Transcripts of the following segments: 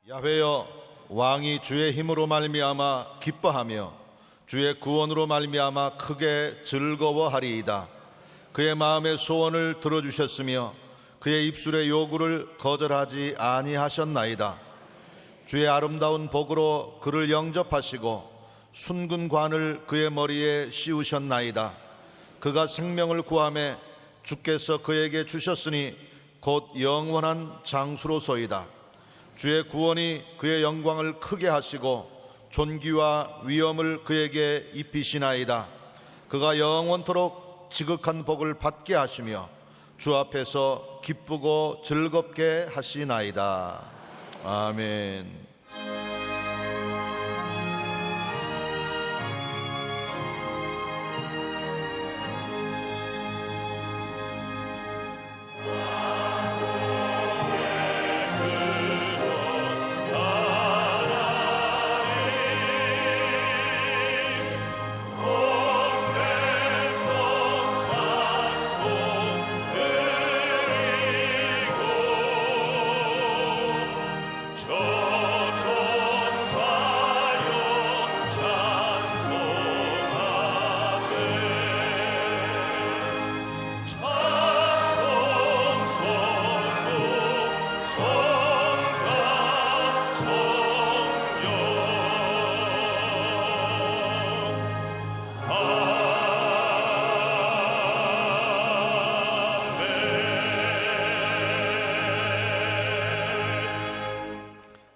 야훼여, 왕이 주의 힘으로 말미암아 기뻐하며 주의 구원으로 말미암아 크게 즐거워하리이다. 그의 마음의 소원을 들어주셨으며 그의 입술의 요구를 거절하지 아니하셨나이다. 주의 아름다운 복으로 그를 영접하시고 순근관을 그의 머리에 씌우셨나이다. 그가 생명을 구하매 주께서 그에게 주셨으니 곧 영원한 장수로소이다. 주의 구원이 그의 영광을 크게 하시고 존귀와 위엄을 그에게 입히시나이다. 그가 영원토록 지극한 복을 받게 하시며 주 앞에서 기쁘고 즐겁게 하시나이다. 아멘.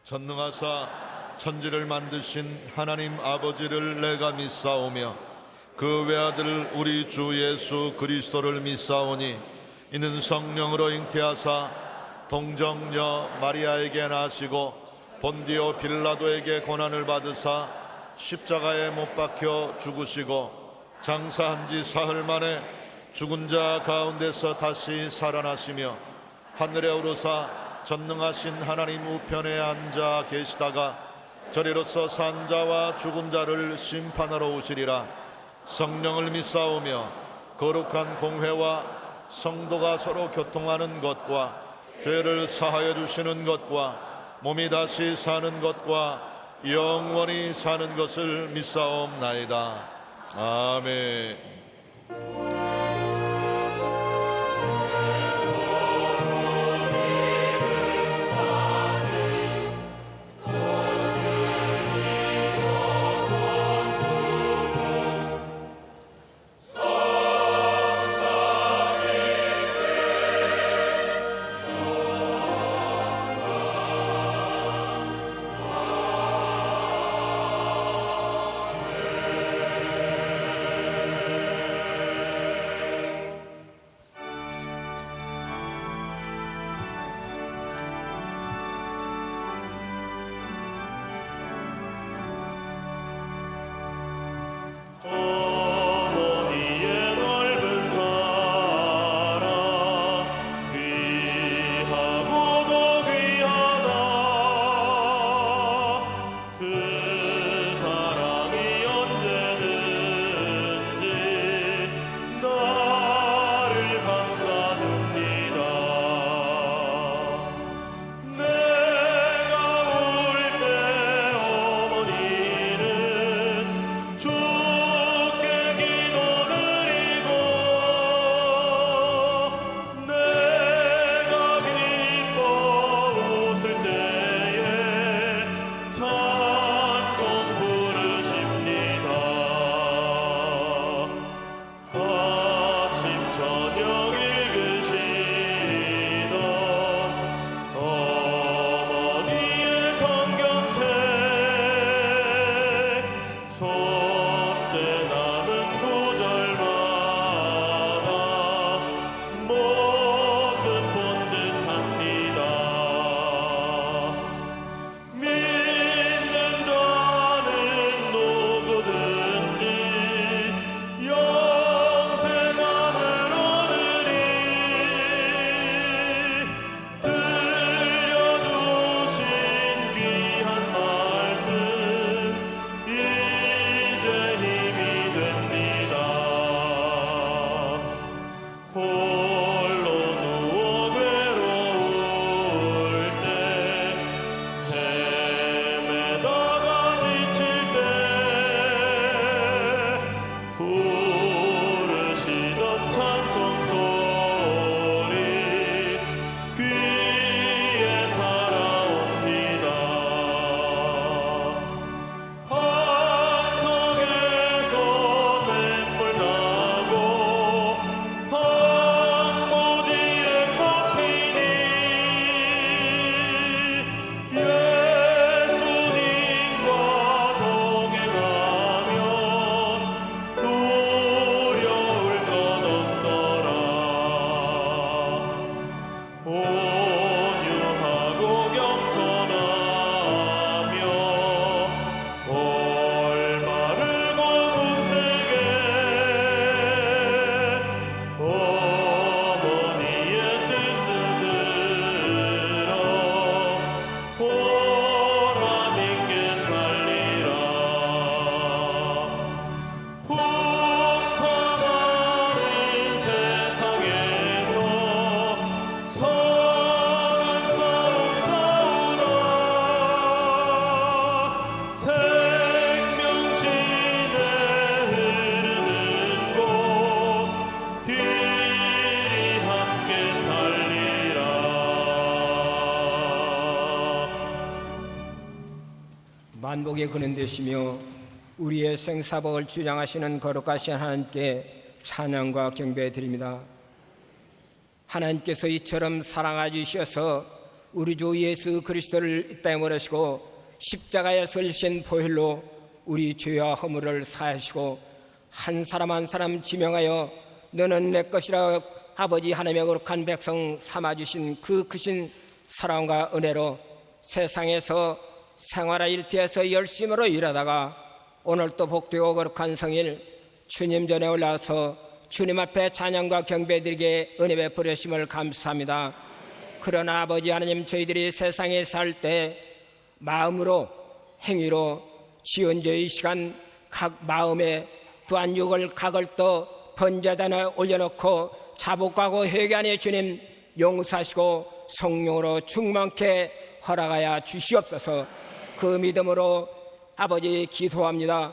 전능하사 천지를 만드신 하나님 아버지를 내가 믿사오며 그 외아들 우리 주 예수 그리스도를 믿사오니 이는 성령으로 잉태하사 동정녀 마리아에게 나시고 본디오 빌라도에게 고난을 받으사 십자가에 못 박혀 죽으시고 장사한 지 사흘 만에 죽은 자 가운데서 다시 살아나시며 하늘에 오르사 전능하신 하나님 우편에 앉아 계시다가 저리로서 산 자와 죽은 자를 심판하러 오시리라. 성령을 믿사오며 거룩한 공회와 성도가 서로 교통하는 것과 죄를 사하여 주시는 것과 몸이 다시 사는 것과 영원히 사는 것을 믿사옵나이다. 아멘. 만복의 근원 되시며 우리의 생사복을 주장하시는 거룩하신 하나님께 찬양과 경배 드립니다. 하나님께서 이처럼 사랑하여 주셔서 우리 주 예수 그리스도를 이 땅에 보내시고 십자가에 설신 보혈로 우리 죄와 허물을 사하시고 한 사람 한 사람 지명하여 너는 내 것이라 아버지 하나님의 거룩한 백성 삼아주신 그 크신 사랑과 은혜로 세상에서 생활의 일터에서 열심으로 일하다가 오늘 또 복되고 거룩한 성일 주님 전에 올라와서 주님 앞에 찬양과 경배드리게 은혜 베풀어 주심을 감사합니다. 그러나 아버지 하나님, 저희들이 세상에 살 때 마음으로 행위로 지은 죄의 시간 각 마음에 또한 육을 각을 떠 번제단에 올려놓고 자복하고 회개하니 주님 용서하시고 성령으로 충만케 허락하여 주시옵소서. 그 믿음으로 아버지 기도합니다.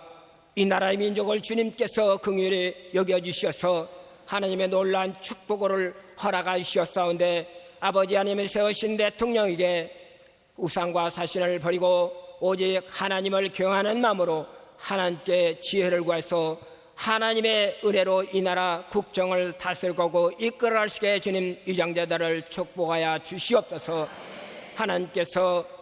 이 나라의 민족을 주님께서 긍휼히 여겨주셔서 하나님의 놀라운 축복을 허락하여 주셨사온데 아버지 하나님의 세우신 대통령에게 우상과 사신을 버리고 오직 하나님을 경외하는 마음으로 하나님께 지혜를 구해서 하나님의 은혜로 이 나라 국정을 다스리고 이끌어가시게 주님 위장자들을 축복하여 주시옵소서. 하나님께서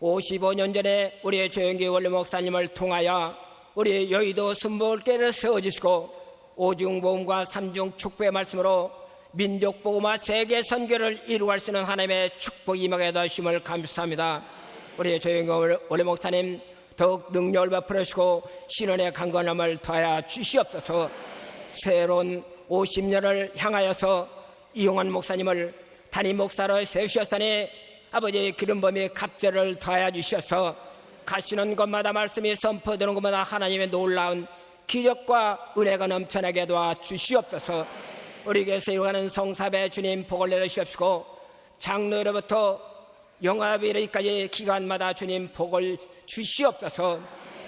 55년 전에 우리의 조영기 원로 목사님을 통하여 우리 여의도 순복음교회를 세워주시고 오중보험과 삼중 축복의 말씀으로 민족복음화 세계 선교를 이루갈 수 있는 하나님의 축복이 임하게 하심을 감사합니다. 우리 조영기 원로 목사님 더욱 능력을 베풀으시고 신원의 강건함을 더하여 주시옵소서. 새로운 50년을 향하여서 이용환 목사님을 담임 목사로 세우셨으니 아버지의 기름범이 갑절을 더하여 주셔서 가시는 곳마다 말씀이 선포되는 곳마다 하나님의 놀라운 기적과 은혜가 넘쳐나게 도와 주시옵소서. 우리 교회에서 이루어가는 성사배 주님 복을 내려주시옵시고 장로로부터 영화비례까지 기간마다 주님 복을 주시옵소서.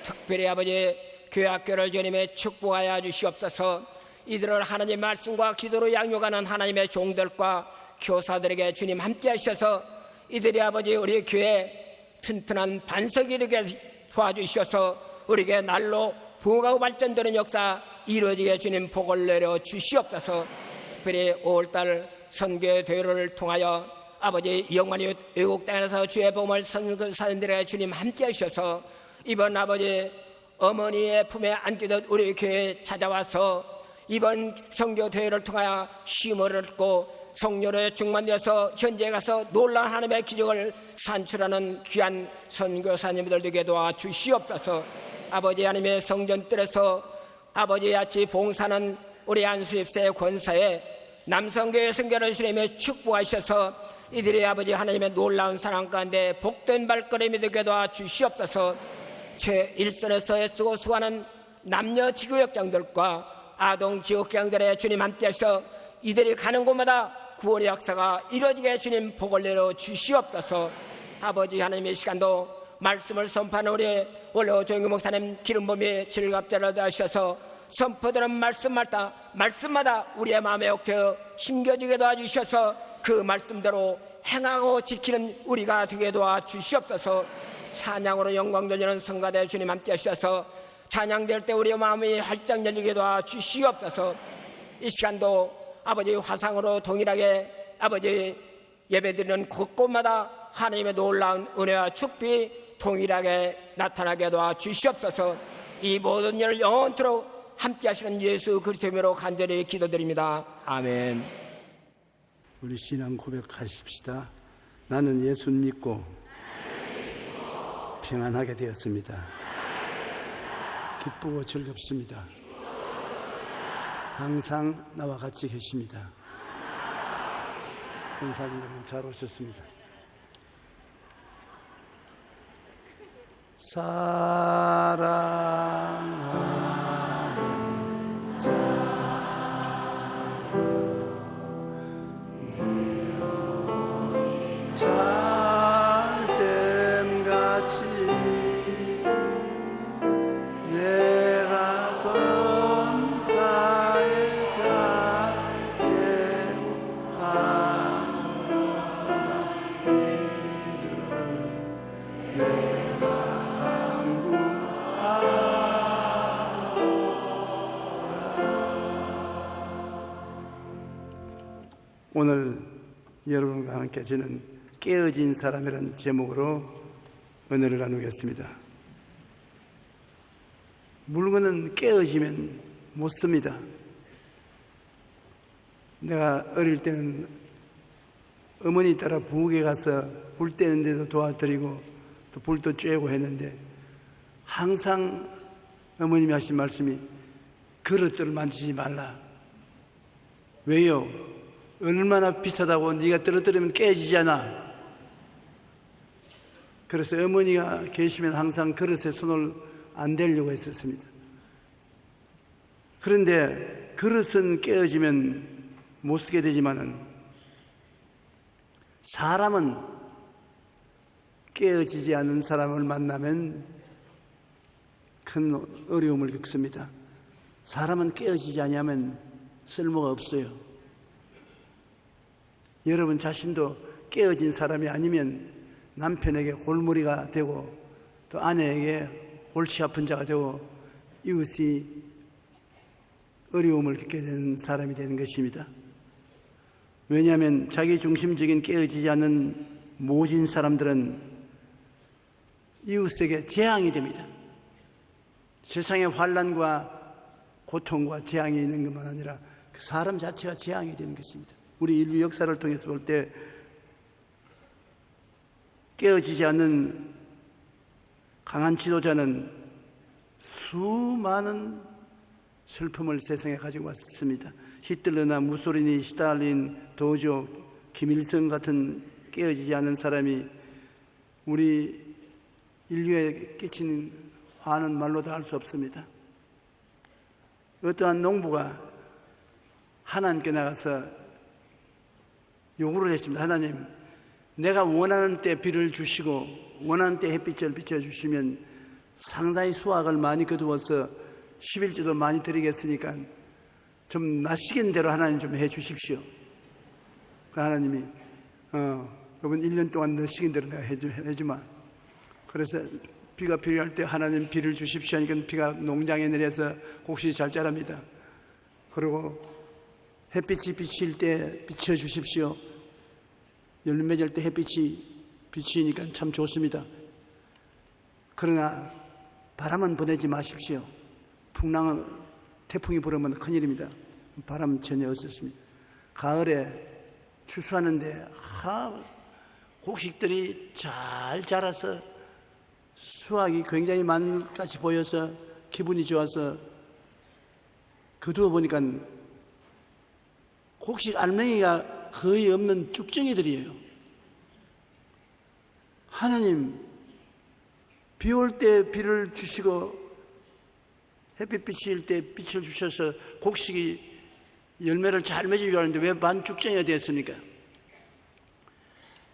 특별히 아버지 교회 학교를 주님의 축복하여 주시옵소서. 이들을 하나님 말씀과 기도로 양육하는 하나님의 종들과 교사들에게 주님 함께 하셔서 이들이 아버지 우리 교회 튼튼한 반석이 되게 도와주셔서 우리에게 날로 부흥하고 발전되는 역사 이루어지게 주님 복을 내려 주시옵소서. 특별히 5월달 선교 대회를 통하여 아버지 영원히 외국 땅에서 주의 복음을 선교사님들에게 주님 함께 하셔서 이번 아버지 어머니의 품에 안기듯 우리 교회에 찾아와서 이번 선교 대회를 통하여 쉼을 얻고 성령의 충만되어서 현지에 가서 놀라운 하나님의 기적을 산출하는 귀한 선교사님들 되게 도와 주시옵소서. 아버지 하나님의 성전뜰에서 아버지 같이 봉사하는 우리 안수입세 권사에 남성교회 선교를 주님의 축복하셔서 이들이 아버지 하나님의 놀라운 사랑 가운데 복된 발걸음이 되게 도와 주시옵소서. 제1선에서 애쓰고 수고하는 남녀 지구역장들과 아동 지구역장들의 주님 함께하셔서 이들이 가는 곳마다 구원의 역사가 이루어지게 주님 복을 내려 주시옵소서. 아버지 하나님의 시간도 말씀을 선포하는 우리 원로 조영기 목사님 기름범이 즐겁자를 하셔서 선포되는 말씀마다 우리의 마음에 옥되어 심겨지게 도와주셔서 그 말씀대로 행하고 지키는 우리가 되게 도와주시옵소서. 찬양으로 영광 돌리는 성가대 주님 함께 하셔서 찬양될 때 우리의 마음이 활짝 열리게 도와주시옵소서. 이 시간도 아버지 화상으로 동일하게 아버지 예배드리는 곳곳마다 하나님의 놀라운 은혜와 축복이 동일하게 나타나게 도와주시옵소서. 이 모든 일을 영원토록 함께 하시는 예수 그리스도의 이름으로 간절히 기도드립니다. 아멘. 우리 신앙 고백하십시다. 나는 예수 믿고 평안하게 되었습니다. 기쁘고 즐겁습니다. 항상 나와 같이 계십니다. 권사님 여러분 잘 오셨습니다. 사랑하는 자 잘됨같이 내가 범사에 작게 한가하기를 내가 오늘 여러분과 함께 저는 깨어진 사람이라는 제목으로 은혜를 나누겠습니다. 물건은 깨어지면 못 씁니다. 내가 어릴 때는 어머니 따라 부엌에 가서 불 떼는 데도 도와드리고 또 불도 쬐고 했는데 항상 어머님이 하신 말씀이 그릇들을 만지지 말라. 왜요? 얼마나 비싸다고 네가 떨어뜨리면 깨지잖아. 그래서 어머니가 계시면 항상 그릇에 손을 안 대려고 했었습니다. 그런데 그릇은 깨어지면 못 쓰게 되지만은 사람은 깨어지지 않은 사람을 만나면 큰 어려움을 겪습니다. 사람은 깨어지지 않으면 쓸모가 없어요. 여러분 자신도 깨어진 사람이 아니면 남편에게 골머리가 되고 또 아내에게 골치 아픈 자가 되고 이웃이 어려움을 겪게 되는 사람이 되는 것입니다. 왜냐하면 자기 중심적인 깨어지지 않는 모진 사람들은 이웃에게 재앙이 됩니다. 세상에 환난과 고통과 재앙이 있는 것만 아니라 그 사람 자체가 재앙이 되는 것입니다. 우리 인류 역사를 통해서 볼 때 깨어지지 않는 강한 지도자는 수많은 슬픔을 세상에 가지고 왔습니다. 히틀러나 무소리니, 스탈린, 도조, 김일성 같은 깨어지지 않은 사람이 우리 인류에 끼친 화는 말로도 할 수 없습니다. 어떠한 농부가 하나님께 나가서 요구를 했습니다. 하나님, 내가 원하는 때 비를 주시고 원하는 때 햇빛을 비춰주시면 상당히 수확을 많이 거두어서 11조도 많이 드리겠으니까 좀 나시긴 대로 하나님 좀 해주십시오. 그 하나님이 이번 1년 동안 너시긴 대로 내가 해주마. 그래서 비가 필요할 때 하나님 비를 주십시오 하니까 비가 농장에 내려서 곡식이 잘 자랍니다. 그리고 햇빛이 비칠 때 비춰주십시오. 열매 맺을 때 햇빛이 비치니까 참 좋습니다. 그러나 바람은 보내지 마십시오. 풍랑은 태풍이 불으면 큰일입니다. 바람 전혀 없었습니다. 가을에 추수하는데 곡식들이 잘 자라서 수확이 굉장히 많이까지 보여서 기분이 좋아서 거두어 보니까 곡식 알맹이가 거의 없는 쭉정이들이에요. 하나님, 비 올 때 비를 주시고 햇빛 비칠 때 빛을 주셔서 곡식이 열매를 잘 맺을 줄 알았는데 왜 반죽정이가 되었습니까?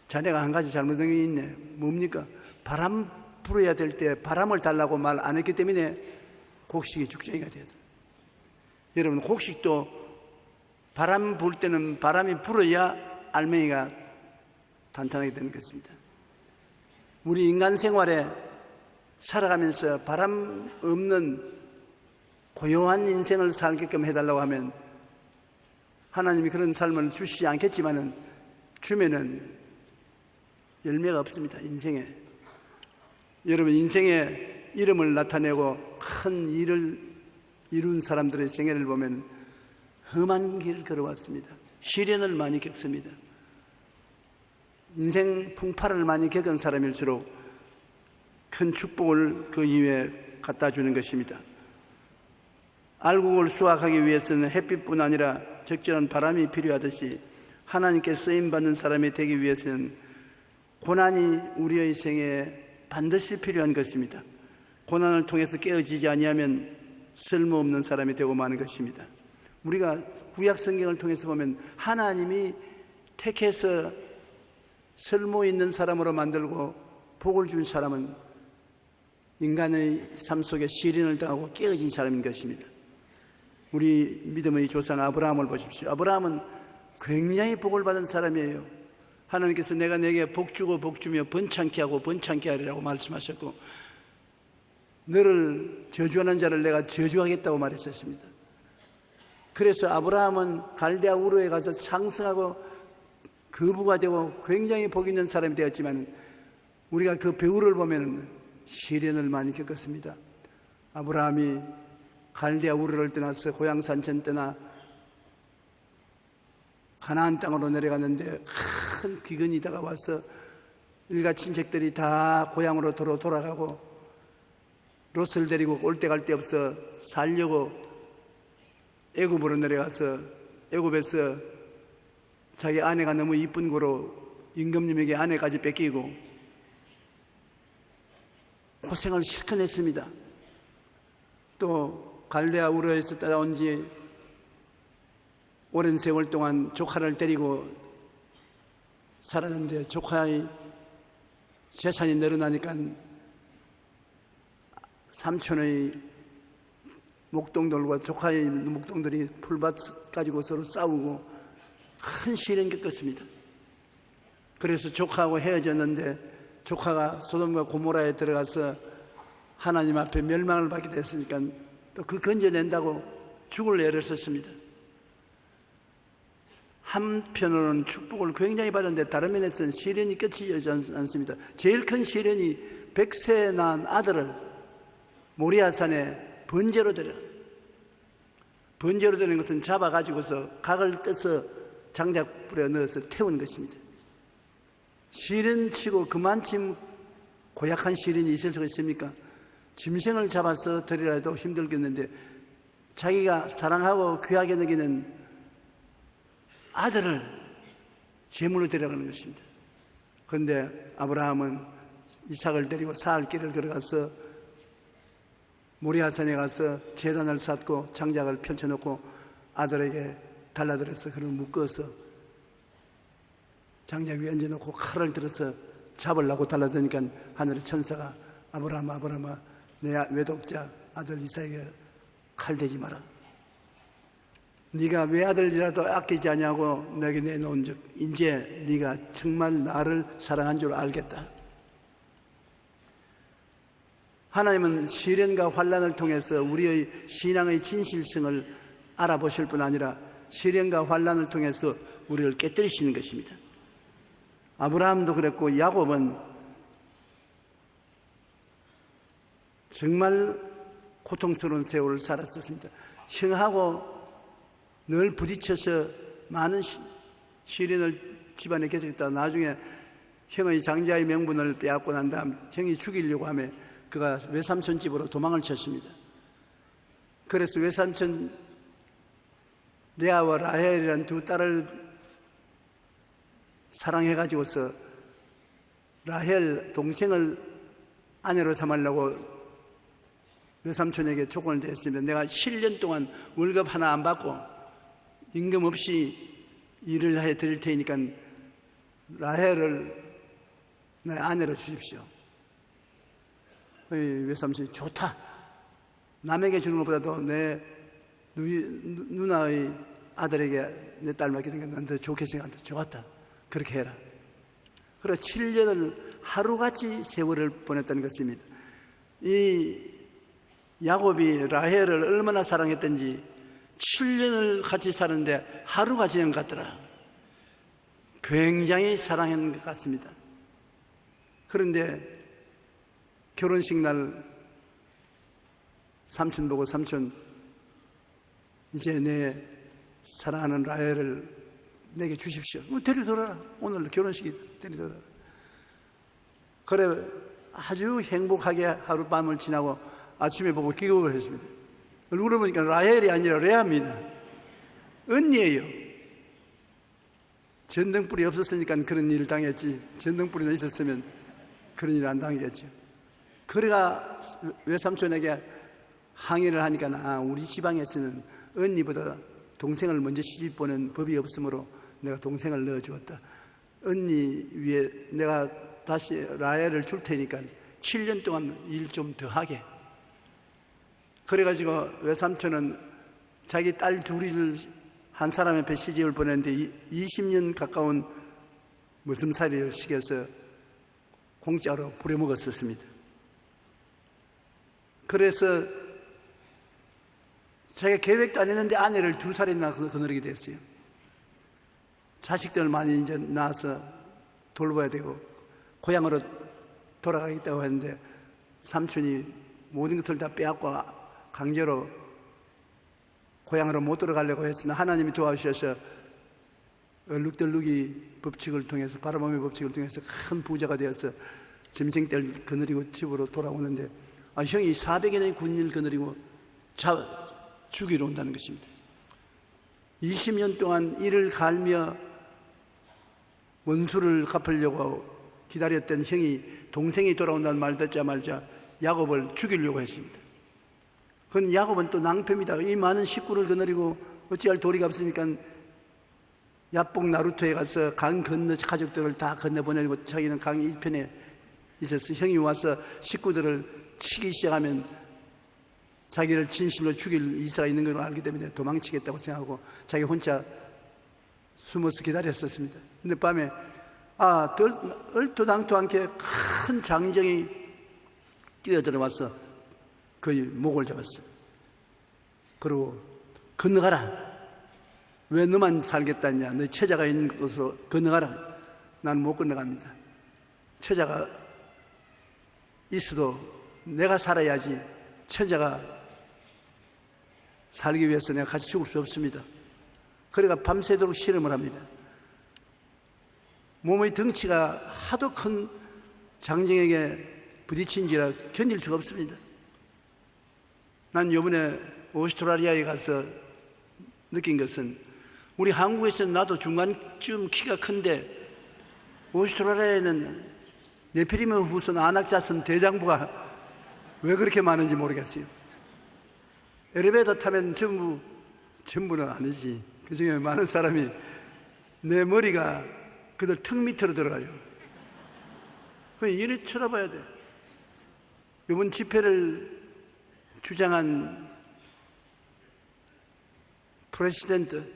자네가 한 가지 잘못된 게 있네. 뭡니까? 바람 불어야 될 때 바람을 달라고 말 안 했기 때문에 곡식이 죽정이가 되었다. 여러분, 곡식도 바람 불 때는 바람이 불어야 알맹이가 탄탄하게 되는 것입니다. 우리 인간 생활에 살아가면서 바람 없는 고요한 인생을 살게끔 해달라고 하면 하나님이 그런 삶을 주시지 않겠지만은 주면은 열매가 없습니다. 인생에. 여러분, 인생의 이름을 나타내고 큰 일을 이룬 사람들의 생애를 보면 험한 길을 걸어왔습니다. 시련을 많이 겪습니다. 인생 풍파를 많이 겪은 사람일수록 큰 축복을 그 이후에 갖다 주는 것입니다. 알곡을 수확하기 위해서는 햇빛뿐 아니라 적절한 바람이 필요하듯이 하나님께 쓰임받는 사람이 되기 위해서는 고난이 우리의 생애에 반드시 필요한 것입니다. 고난을 통해서 깨어지지 아니하면 쓸모없는 사람이 되고 마는 것입니다. 우리가 구약 성경을 통해서 보면 하나님이 택해서 쓸모있는 사람으로 만들고 복을 준 사람은 인간의 삶 속에 시련을 당하고 깨어진 사람인 것입니다. 우리 믿음의 조상 아브라함을 보십시오. 아브라함은 굉장히 복을 받은 사람이에요. 하나님께서 내가 내게 복 주고 복 주며 번창케 하고 번창케 하리라고 말씀하셨고 너를 저주하는 자를 내가 저주하겠다고 말했었습니다. 그래서 아브라함은 갈대아 우르에 가서 창성하고 거부가 되고 굉장히 복 있는 사람이 되었지만 우리가 그 배후를 보면 시련을 많이 겪었습니다. 아브라함이 갈대아 우르를 떠나서 고향 산천 떠나 가나안 땅으로 내려갔는데 큰 기근이 다가와서 일가 친척들이 다 고향으로 돌아가고 롯을 데리고 올 데 갈 데 없어 살려고 애굽으로 내려가서 애굽에서 자기 아내가 너무 이쁜 거로 임금님에게 아내까지 뺏기고 고생을 실컷 했습니다. 또 갈대아 우르에서 따라온 지 오랜 세월 동안 조카를 데리고 살았는데 조카의 재산이 늘어나니까 삼촌의 목동들과 조카의 목동들이 풀밭 가지고 서로 싸우고 큰 시련 겪었습니다. 그래서 조카하고 헤어졌는데 조카가 소돔과 고모라에 들어가서 하나님 앞에 멸망을 받게 됐으니까 또 그 건져낸다고 죽을 애를 썼습니다. 한편으로는 축복을 굉장히 받았는데 다른 면에서는 시련이 끝이 오지 않습니다. 제일 큰 시련이 100세 난 아들을 모리아산에 번제로 드려. 번제로 드리는 것은 잡아가지고서 각을 떼서 장작불에 넣어서 태우는 것입니다. 시련치고 그만큼 고약한 시련이 있을 수가 있습니까? 짐승을 잡아서 드리라 해도 힘들겠는데 자기가 사랑하고 귀하게 여기는 아들을 제물로 데려가는 것입니다. 그런데 아브라함은 이삭을 데리고 사흘 길을 걸어가서 모리아산에 가서 제단을 쌓고 장작을 펼쳐놓고 아들에게 달라들어서 그를 묶어서 장작 위에 얹어놓고 칼을 들어서 잡으려고 달라드니까 하늘의 천사가 아브라함아 내 외독자 아들 이삭에게 칼 대지 마라. 네가 외아들이라도 아끼지 아니하고 내게 내놓은 즉 이제 네가 정말 나를 사랑한 줄 알겠다. 하나님은 시련과 환난을 통해서 우리의 신앙의 진실성을 알아보실 뿐 아니라 시련과 환난을 통해서 우리를 깨뜨리시는 것입니다. 아브라함도 그랬고 야곱은 정말 고통스러운 세월을 살았었습니다. 형하고 늘 부딪혀서 많은 시련을 집안에 계속했다. 나중에 형의 장자의 명분을 빼앗고 난 다음 형이 죽이려고 하며 그가 외삼촌 집으로 도망을 쳤습니다. 그래서 외삼촌 레아와 라헬이라는 두 딸을 사랑해가지고서 라헬 동생을 아내로 삼으려고 외삼촌에게 조건을 대했으면 내가 7년 동안 월급 하나 안 받고 임금 없이 일을 해 드릴 테니까 라헬을 내 아내로 주십시오. 외삼촌이 좋다. 남에게 주는 것보다도 내 누나의 아들에게 내 딸 맡기는 게 난 더 좋게 생각한다. 좋았다. 그렇게 해라. 그래서 7년을 하루같이 세월을 보냈다는 것입니다. 이 야곱이 라헬을 얼마나 사랑했던지 7년을 같이 사는데 하루가 지난 것 같더라. 굉장히 사랑한 것 같습니다. 그런데 결혼식 날 삼촌 보고 삼촌 이제 내 사랑하는 라헬을 내게 주십시오. 데려들어라. 오늘 결혼식이 데려들어라. 그래 아주 행복하게 하룻밤을 지나고 아침에 보고 기겁을 했습니다. 얼굴을 보니까 라헬이 아니라 레아입니다. 언니예요. 전등불이 없었으니까 그런 일을 당했지 전등불이 있었으면 그런 일을 안 당했겠죠. 그래가 외삼촌에게 항의를 하니까 우리 지방에서는 언니보다 동생을 먼저 시집 보는 법이 없으므로 내가 동생을 넣어주었다. 언니 위에 내가 다시 라헬을 줄 테니까 7년 동안 일 좀 더 하게. 그래가지고 외삼촌은 자기 딸 둘을 한 사람 앞에 시집을 보냈는데 20년 가까운 머슴살이를 시켜서 공짜로 부려먹었었습니다. 그래서 자기가 계획도 안 했는데 아내를 2살이나 거느리게 됐어요. 자식들 많이 이제 낳아서 돌봐야 되고 고향으로 돌아가겠다고 했는데 삼촌이 모든 것을 다 빼앗고 강제로 고향으로 못 돌아가려고 했으나 하나님이 도와주셔서 얼룩덜룩이 법칙을 통해서 바라봄의 법칙을 통해서 큰 부자가 되어서 짐승들 거느리고 집으로 돌아오는데 형이 400여 년의 군인을 거느리고 죽이러 온다는 것입니다. 20년 동안 이를 갈며 원수를 갚으려고 기다렸던 형이 동생이 돌아온다는 말 듣자마자 야곱을 죽이려고 했습니다. 그건 야곱은 또 낭패입니다. 이 많은 식구를 거느리고 어찌할 도리가 없으니까 야복 나루토에 가서 강 건너 가족들을 다 건너보내고 자기는 강 이편에 있어서 형이 와서 식구들을 치기 시작하면 자기를 진실로 죽일 이사가 있는 걸 알기 때문에 도망치겠다고 생각하고 자기 혼자 숨어서 기다렸었습니다. 근데 밤에 얼토당토 않게 큰 장정이 뛰어들어와서 그의 목을 잡았어요. 그리고 건너가라. 왜 너만 살겠다냐? 너 처자가 있는 곳으로 건너가라. 난 못 건너갑니다. 처자가 있어도 내가 살아야지 처자가 살기 위해서 내가 같이 죽을 수 없습니다. 그래가 밤새도록 씨름을 합니다. 몸의 덩치가 하도 큰 장정에게 부딪힌지라 견딜 수가 없습니다. 난 이번에 오스트라리아에 가서 느낀 것은 우리 한국에서는 나도 중간쯤 키가 큰데 오스트라리아에는 네피림의 후손 아낙자손 대장부가 왜 그렇게 많은지 모르겠어요. 엘리베이터 타면 전부는 아니지. 그 중에 많은 사람이 내 머리가 그들 턱 밑으로 들어가요. 그냥 이리 쳐다봐야 돼. 이번 집회를 주장한 프레시던트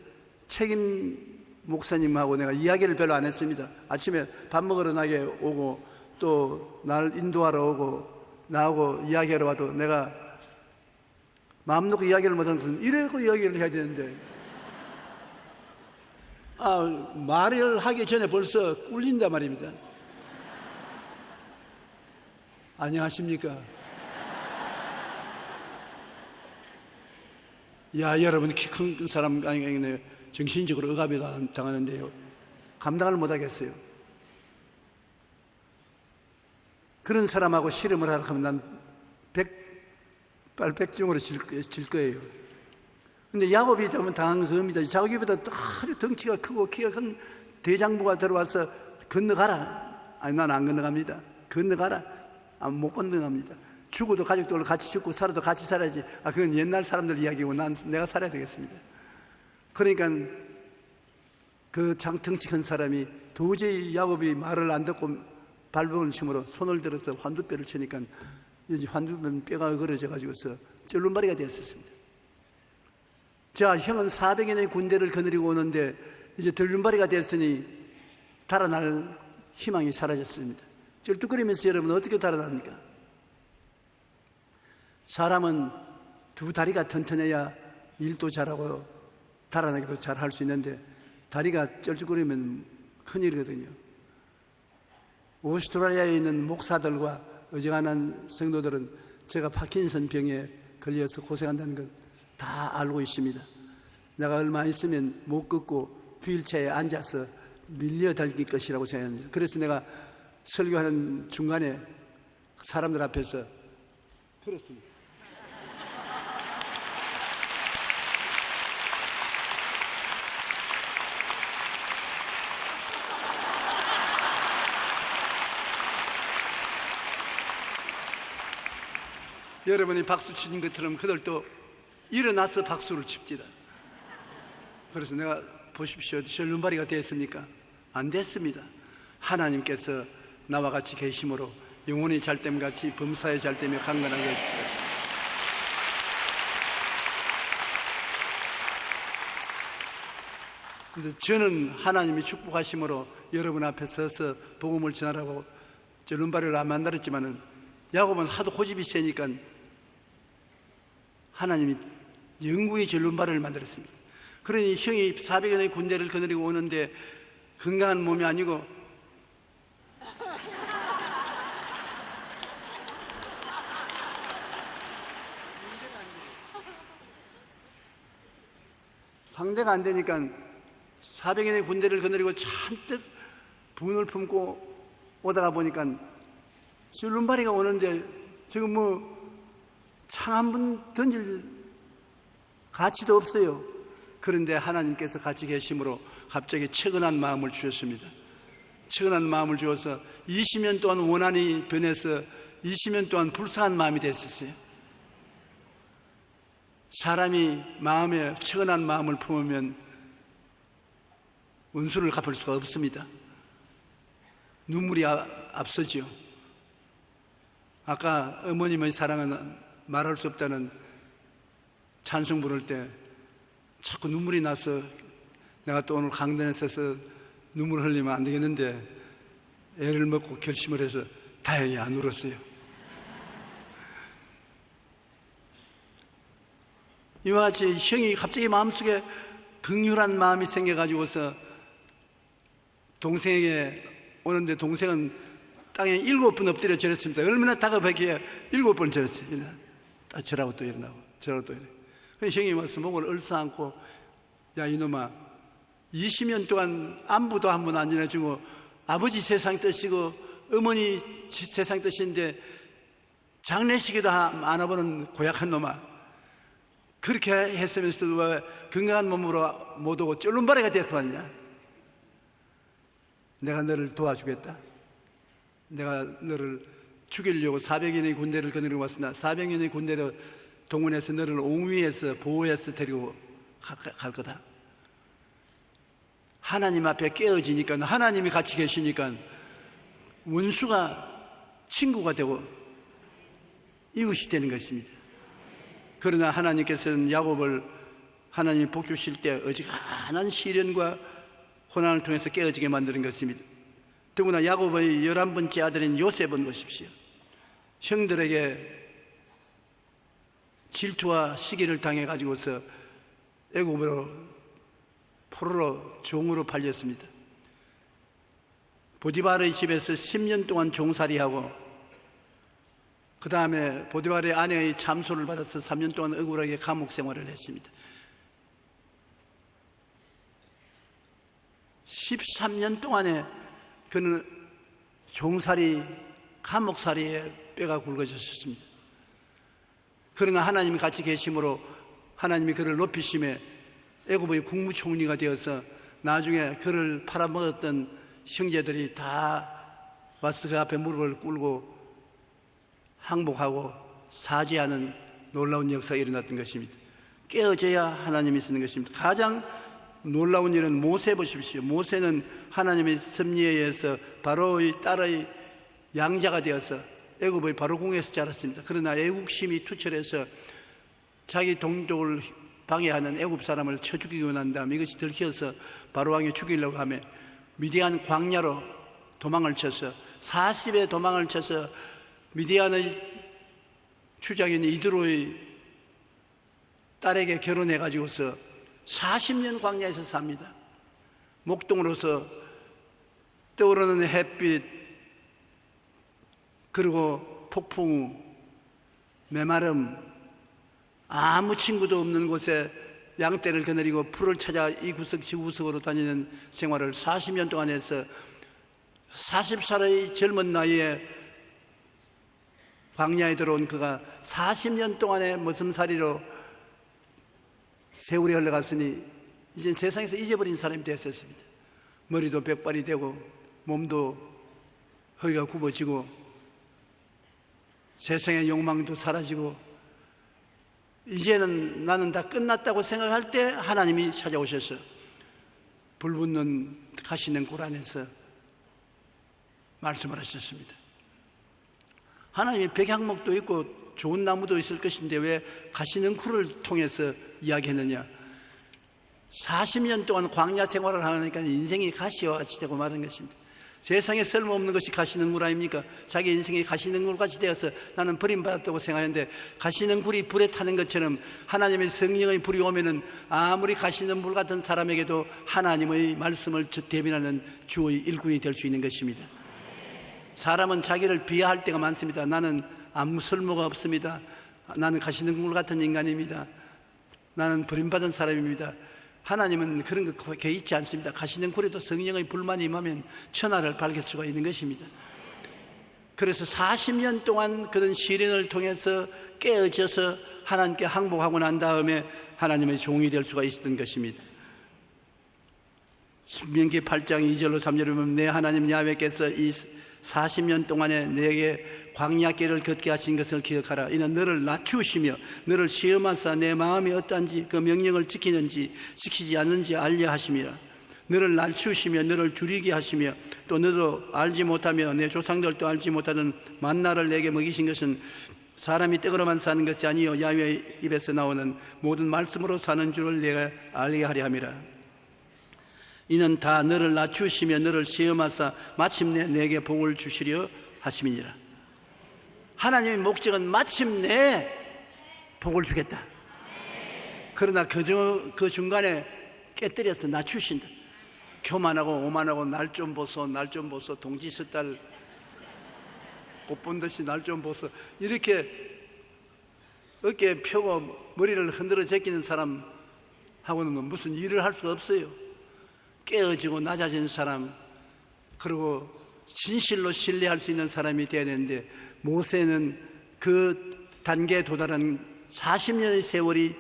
책임 목사님하고 내가 이야기를 별로 안 했습니다. 아침에 밥 먹으러 나게 오고 또 날 인도하러 오고 나하고 이야기하러 와도 내가 마음 놓고 이야기를 못하는 것은 이래고 이야기를 해야 되는데 말을 하기 전에 벌써 꿀린단 말입니다. 안녕하십니까? 여러분 키 큰 사람 아니겠네요. 정신적으로 억압이 당하는데요. 감당을 못하겠어요. 그런 사람하고 씨름을 하려고 하면 난 백중으로 질 거예요. 근데 야곱이 좀 당한 겁니다. 자기보다 아주 덩치가 크고 키가 큰 대장부가 들어와서 건너가라. 아니, 난 안 건너갑니다. 건너가라. 못 건너갑니다. 죽어도 가족들로 같이 죽고 살아도 같이 살아야지. 그건 옛날 사람들 이야기고 내가 살아야 되겠습니다. 그러니까 그 덩치 큰 사람이 도저히 야곱이 말을 안 듣고 발버둥을 치므로 손을 들어서 환두뼈를 치니까 이제 환두뼈 뼈가 어그러져가지고서 쩔눈발이가 되었습니다. 자, 형은 400여 년의 군대를 거느리고 오는데 이제 덜눈발이가 됐으니 달아날 희망이 사라졌습니다. 쩔뚝거리면서 여러분 어떻게 달아납니까? 사람은 두 다리가 튼튼해야 일도 잘하고 달아나기도 잘 할 수 있는데 다리가 쩔뚝거리면 큰일이거든요. 오스트라리아에 있는 목사들과 어지간한 성도들은 제가 파킨슨 병에 걸려서 고생한다는 건 다 알고 있습니다. 내가 얼마 있으면 못 걷고 휠체어에 앉아서 밀려 달릴 것이라고 생각합니다. 그래서 내가 설교하는 중간에 사람들 앞에서 그렇습니다. 여러분이 박수 치는 것처럼 그들도 일어나서 박수를 칩니다. 그래서 내가 보십시오. 쩔눈발이가 됐습니까? 안 됐습니다. 하나님께서 나와 같이 계심으로 영혼이 잘됨같이 범사에 잘되며 강건하게 해주시옵소서. 근데 저는 하나님이 축복하심으로 여러분 앞에 서서 복음을 전하라고 쩔눈발이를 안 만들었지만은 야곱은 하도 고집이 세니까 하나님이 영구히 쩔눈발을 만들었습니다. 그러니 형이 400여의 군대를 거느리고 오는데 건강한 몸이 아니고 상대가 안 되니까 400년의 군대를 거느리고 잔뜩 분을 품고 오다가 보니까 줄눈발이가 오는데 지금 뭐 창 한 번 던질 가치도 없어요. 그런데 하나님께서 같이 계심으로 갑자기 채근한 마음을 주셨습니다. 채근한 마음을 주어서 20년 동안 원한이 변해서 20년 동안 불쌍한 마음이 됐었어요. 사람이 마음에 채근한 마음을 품으면 원수를 갚을 수가 없습니다. 눈물이 앞서지요. 아까 어머님의 사랑은 말할 수 없다는 찬송 부를 때 자꾸 눈물이 나서 내가 또 오늘 강단에 서서 눈물 흘리면 안 되겠는데 애를 먹고 결심을 해서 다행히 안 울었어요. 이와 같이 형이 갑자기 마음속에 긍휼한 마음이 생겨가지고서 동생에게 오는데 동생은 땅에 7번 엎드려 절했습니다. 얼마나 다급하기에 7번 절했어요. 절하고 또 일어나고 절하고 또 일어나고. 형이 와서 목을 얼싸안고 야 이놈아 20년 동안 안부도 한 번 안 전해주고 아버지 세상 뜻이고 어머니 세상 뜻인데 장례식에도 안 와보는 고약한 놈아 그렇게 했으면서도 왜 건강한 몸으로 못 오고 쫄른바리가 돼서 왔냐? 내가 너를 도와주겠다. 내가 너를 죽이려고 400년의 군대를 거느리고 왔으나 400년의 군대를 동원해서 너를 옹위해서 보호해서 데리고 갈 거다. 하나님 앞에 깨어지니까 하나님이 같이 계시니까 원수가 친구가 되고 이웃이 되는 것입니다. 그러나 하나님께서는 야곱을 하나님이 복 주실 때 어지간한 시련과 고난을 통해서 깨어지게 만드는 것입니다. 더구나 야곱의 11번째 아들인 요셉은 보십시오. 형들에게 질투와 시기를 당해가지고서 애굽으로 포로로 종으로 팔렸습니다. 보디발의 집에서 10년 동안 종살이하고 그 다음에 보디발의 아내의 참소를 받아서 3년 동안 억울하게 감옥 생활을 했습니다. 13년 동안에 그는 종살이, 감옥살이에 뼈가 굵어졌습니다. 그러나 하나님이 같이 계심으로 하나님이 그를 높이심에 애굽의 국무총리가 되어서 나중에 그를 팔아먹었던 형제들이 다 와서 그 앞에 무릎을 꿇고 항복하고 사죄하는 놀라운 역사가 일어났던 것입니다. 깨어져야 하나님이 쓰는 것입니다. 가장 놀라운 일은 모세 보십시오. 모세는 하나님의 섭리에 의해서 바로의 딸의 양자가 되어서 애굽의 바로 궁에서 자랐습니다. 그러나 애국심이 투철해서 자기 동족을 방해하는 애굽 사람을 쳐 죽이고 난 다음에 이것이 들켜서 바로 왕이 죽이려고 하며 미디안 광야로 도망을 쳐서 40에 도망을 쳐서 미디안의 추장인 이드로의 딸에게 결혼해가지고서 40년 광야에서 삽니다. 목동으로서 떠오르는 햇빛 그리고 폭풍, 메마름 아무 친구도 없는 곳에 양떼를 거느리고 풀을 찾아 이 구석 저 구석으로 다니는 생활을 40년 동안 해서 40살의 젊은 나이에 광야에 들어온 그가 40년 동안의 머슴살이로 세월이 흘러갔으니 이제 세상에서 잊어버린 사람이 됐었습니다. 머리도 백발이 되고 몸도 허리가 굽어지고 세상의 욕망도 사라지고 이제는 나는 다 끝났다고 생각할 때 하나님이 찾아오셔서 불붙는 가시는 굴 안에서 말씀을 하셨습니다. 하나님이 백향목도 있고 좋은 나무도 있을 것인데 왜 가시는 굴을 통해서 이야기했느냐? 40년 동안 광야 생활을 하니까 인생이 가시와 같이 되고 마는 것입니다. 세상에 쓸모없는 것이 가시능굴 아닙니까? 자기 인생이 가시능굴같이 되어서 나는 버림받았다고 생각하는데, 가시능굴이 불에 타는 것처럼 하나님의 성령의 불이 오면은 아무리 가시능불 같은 사람에게도 하나님의 말씀을 대변하는 주의 일꾼이 될 수 있는 것입니다. 사람은 자기를 비하할 때가 많습니다. 나는 아무 쓸모가 없습니다. 나는 가시능굴 같은 인간입니다. 나는 버림받은 사람입니다. 하나님은 그런 거 개의치 않습니다. 가시능굴에도 성령의 불만이 임하면 천하를 밝힐 수가 있는 것입니다. 그래서 40년 동안 그런 시련을 통해서 깨어져서 하나님께 항복하고 난 다음에 하나님의 종이 될 수가 있었던 것입니다. 신명기 8장 2절로 3절을 보면 내 하나님 야훼께서 이 40년 동안에 내게 광야길을 걷게 하신 것을 기억하라. 이는 너를 낮추시며 너를 시험하사 내 마음이 어떠한지 그 명령을 지키는지 지키지 않는지 알려 하심이라. 너를 낮추시며 너를 줄이게 하시며 또 너도 알지 못하며 내 조상들도 알지 못하는 만나를 내게 먹이신 것은 사람이 떡으로만 사는 것이 아니요 야훼의 입에서 나오는 모든 말씀으로 사는 줄을 내가 알게 하려 함이라. 이는 다 너를 낮추시며 너를 시험하사 마침내 내게 복을 주시려 하심이니라. 하나님의 목적은 마침내 복을 주겠다. 그러나 그 중간에 깨뜨려서 낮추신다. 교만하고 오만하고 날 좀 보소, 날 좀 보소, 동지 섣달 못 본 듯이 날 좀 보소, 이렇게 어깨에 펴고 머리를 흔들어 제끼는 사람하고는 무슨 일을 할 수 없어요. 깨어지고 낮아진 사람, 그리고 진실로 신뢰할 수 있는 사람이 되어야 되는데, 모세는 그 단계에 도달한 40년의 세월이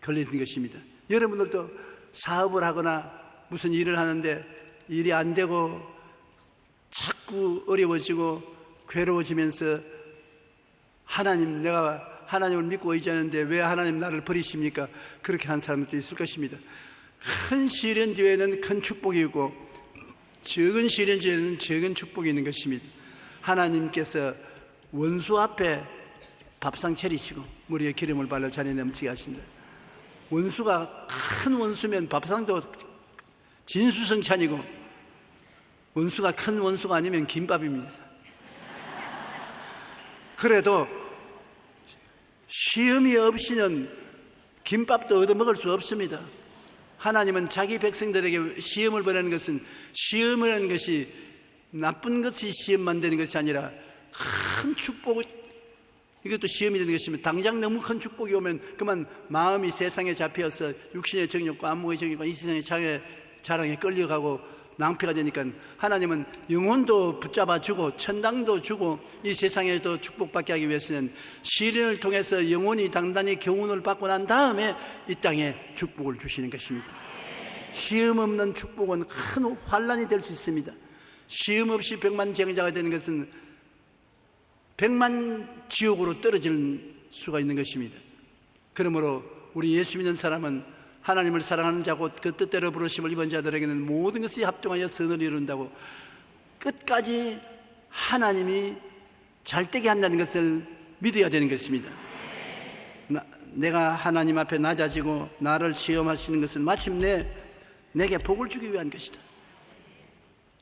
걸리는 것입니다. 여러분들도 사업을 하거나 무슨 일을 하는데 일이 안 되고 자꾸 어려워지고 괴로워지면서 하나님, 내가 하나님을 믿고 의지하는데 왜 하나님 나를 버리십니까? 그렇게 한 사람도 있을 것입니다. 큰 시련 뒤에는 큰 축복이 있고 적은 시련 뒤에는 적은 축복이 있는 것입니다. 하나님께서 원수 앞에 밥상 차리시고 머리에 기름을 발라 잔에 넘치게 하신다. 원수가 큰 원수면 밥상도 진수성찬이고, 원수가 큰 원수가 아니면 김밥입니다. 그래도 시험이 없이는 김밥도 얻어먹을 수 없습니다. 하나님은 자기 백성들에게 시험을 보내는 것은, 시험을 하는 것이 나쁜 것이 시험만 되는 것이 아니라 큰 축복, 이것도 시험이 되는 것이면, 당장 너무 큰 축복이 오면 그만 마음이 세상에 잡혀서 육신의 정욕과 안목의 정욕과 이 세상의 자랑에 끌려가고 낭패가 되니까, 하나님은 영혼도 붙잡아주고 천당도 주고 이 세상에도 축복받게 하기 위해서는 시련을 통해서 영혼이 단단히 교훈을 받고 난 다음에 이 땅에 축복을 주시는 것입니다. 시험 없는 축복은 큰 환란이 될 수 있습니다. 시험 없이 백만장자가 되는 것은 백만 지옥으로 떨어질 수가 있는 것입니다. 그러므로 우리 예수 믿는 사람은 하나님을 사랑하는 자고 그 뜻대로 부르심을 입은 자들에게는 모든 것이 합동하여 선을 이룬다고, 끝까지 하나님이 잘되게 한다는 것을 믿어야 되는 것입니다. 내가 하나님 앞에 낮아지고 나를 시험하시는 것은 마침내 내게 복을 주기 위한 것이다.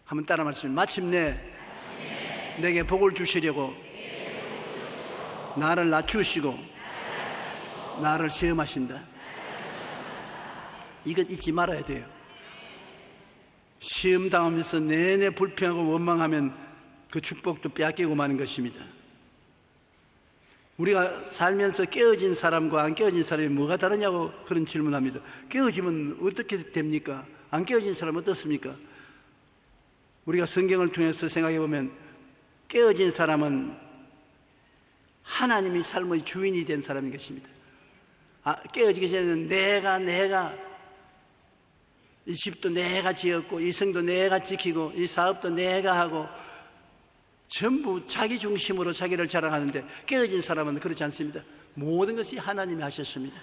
한번 따라 말씀해. 마침내 내게 복을 주시려고 나를 낮추시고 나를 시험하신다. 이것 잊지 말아야 돼요. 시험 당하면서 내내 불평하고 원망하면 그 축복도 빼앗기고 마는 것입니다. 우리가 살면서 깨어진 사람과 안 깨어진 사람이 뭐가 다르냐고 그런 질문합니다. 깨어지면 어떻게 됩니까? 안 깨어진 사람은 어떻습니까? 우리가 성경을 통해서 생각해 보면 깨어진 사람은 하나님이 삶의 주인이 된 사람인 것입니다. 깨어지기 전에는 내가 이 집도 내가 지었고 이 성도 내가 지키고 이 사업도 내가 하고 전부 자기 중심으로 자기를 자랑하는데, 깨어진 사람은 그렇지 않습니다. 모든 것이 하나님이 하셨습니다.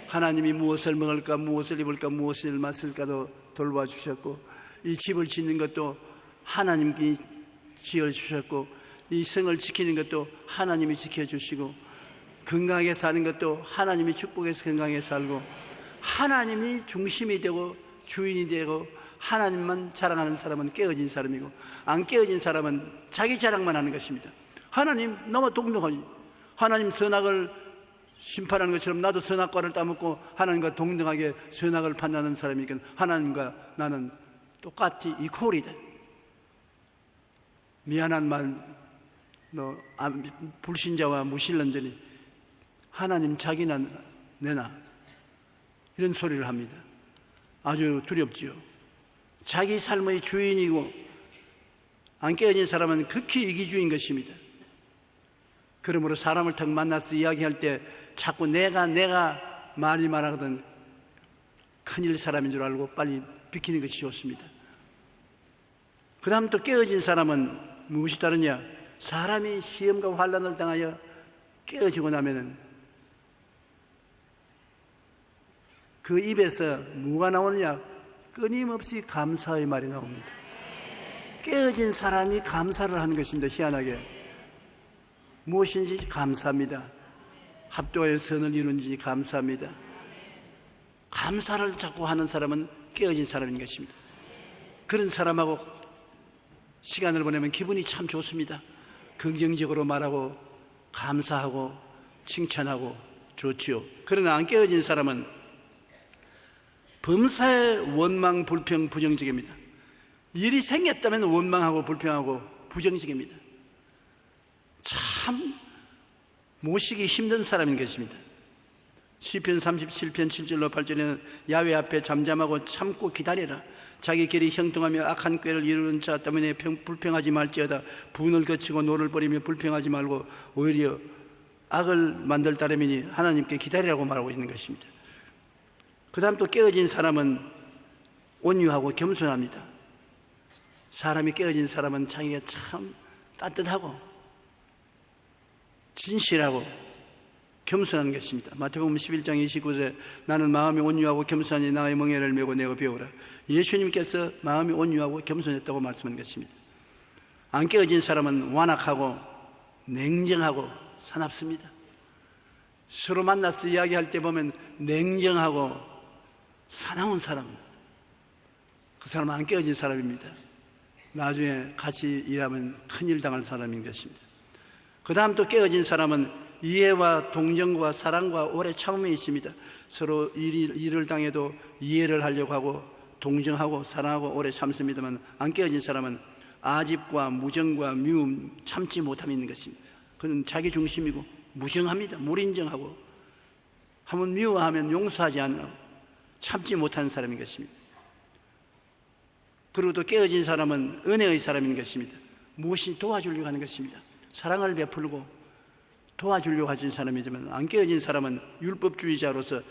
하나님이 무엇을 먹을까, 무엇을 입을까, 무엇을 마실까도 돌봐주셨고, 이 집을 짓는 것도 하나님이 지어주셨고, 이 성을 지키는 것도 하나님이 지켜주시고, 건강하게 사는 것도 하나님이 축복해서 건강하게 살고, 하나님이 중심이 되고 주인이 되고 하나님만 자랑하는 사람은 깨어진 사람이고, 안 깨어진 사람은 자기 자랑만 하는 것입니다. 하나님 너무 동등하지. 하나님 선악을 심판하는 것처럼 나도 선악과를 따먹고 하나님과 동등하게 선악을 판단하는 사람이니까 하나님과 나는 똑같이 이퀄이다. 미안한 말, 불신자와 무신론자니 하나님 자기나 내나 이런 소리를 합니다. 아주 두렵지요. 자기 삶의 주인이고 안 깨어진 사람은 극히 이기주의인 것입니다. 그러므로 사람을 탁 만나서 이야기할 때 자꾸 내가 많이 말하거든 큰일 사람인 줄 알고 빨리 비키는 것이 좋습니다. 그 다음 또 깨어진 사람은 무엇이 다르냐? 사람이 시험과 환난을 당하여 깨어지고 나면은 그 입에서 뭐가 나오느냐? 끊임없이 감사의 말이 나옵니다. 깨어진 사람이 감사를 하는 것입니다. 희한하게 무엇인지 감사합니다. 합도의 선을 이룬지 감사합니다. 감사를 자꾸 하는 사람은 깨어진 사람인 것입니다. 그런 사람하고 시간을 보내면 기분이 참 좋습니다. 긍정적으로 말하고 감사하고 칭찬하고 좋지요. 그러나 안 깨어진 사람은 범사에 원망, 불평, 부정적입니다. 일이 생겼다면 원망하고 불평하고 부정적입니다. 참 모시기 힘든 사람인 것입니다. 시편 37편 7절로 8절에는 야훼 앞에 잠잠하고 참고 기다려라. 자기 길이 형통하며 악한 꾀를 이루는 자 때문에 불평하지 말지어다. 분을 거치고 노를 버리며 불평하지 말고 오히려 악을 만들 따름이니 하나님께 기다리라고 말하고 있는 것입니다. 그 다음 또 깨어진 사람은 온유하고 겸손합니다. 사람이 깨어진 사람은 자기가 참 따뜻하고 진실하고 겸손한 것입니다. 마태복음 11장 29절 나는 마음이 온유하고 겸손하니 나의 멍에를 메고 내어 배우라. 예수님께서 마음이 온유하고 겸손했다고 말씀한 것입니다. 안 깨어진 사람은 완악하고 냉정하고 사납습니다. 서로 만나서 이야기할 때 보면 냉정하고 사나운 사람, 그 사람은 안 깨어진 사람입니다. 나중에 같이 일하면 큰일 당할 사람인 것입니다. 그 다음 또 깨어진 사람은 이해와 동정과 사랑과 오래 참음이 있습니다. 서로 일을 당해도 이해를 하려고 하고 동정하고 사랑하고 오래 참습니다만 안 깨어진 사람은 아집과 무정과 미움, 참지 못함이 있는 것입니다. 그는 자기 중심이고 무정합니다. 무인정하고 한번 미워하면 용서하지 않고 참지 못하는 사람인 것입니다. 그리고 또 깨어진 사람은 은혜의 사람인 것입니다. 무엇이 도와주려고 하는 것입니다. 사랑을 베풀고 도와주려고 하는 사람이지만 안 깨어진 사람은 율법주의자로서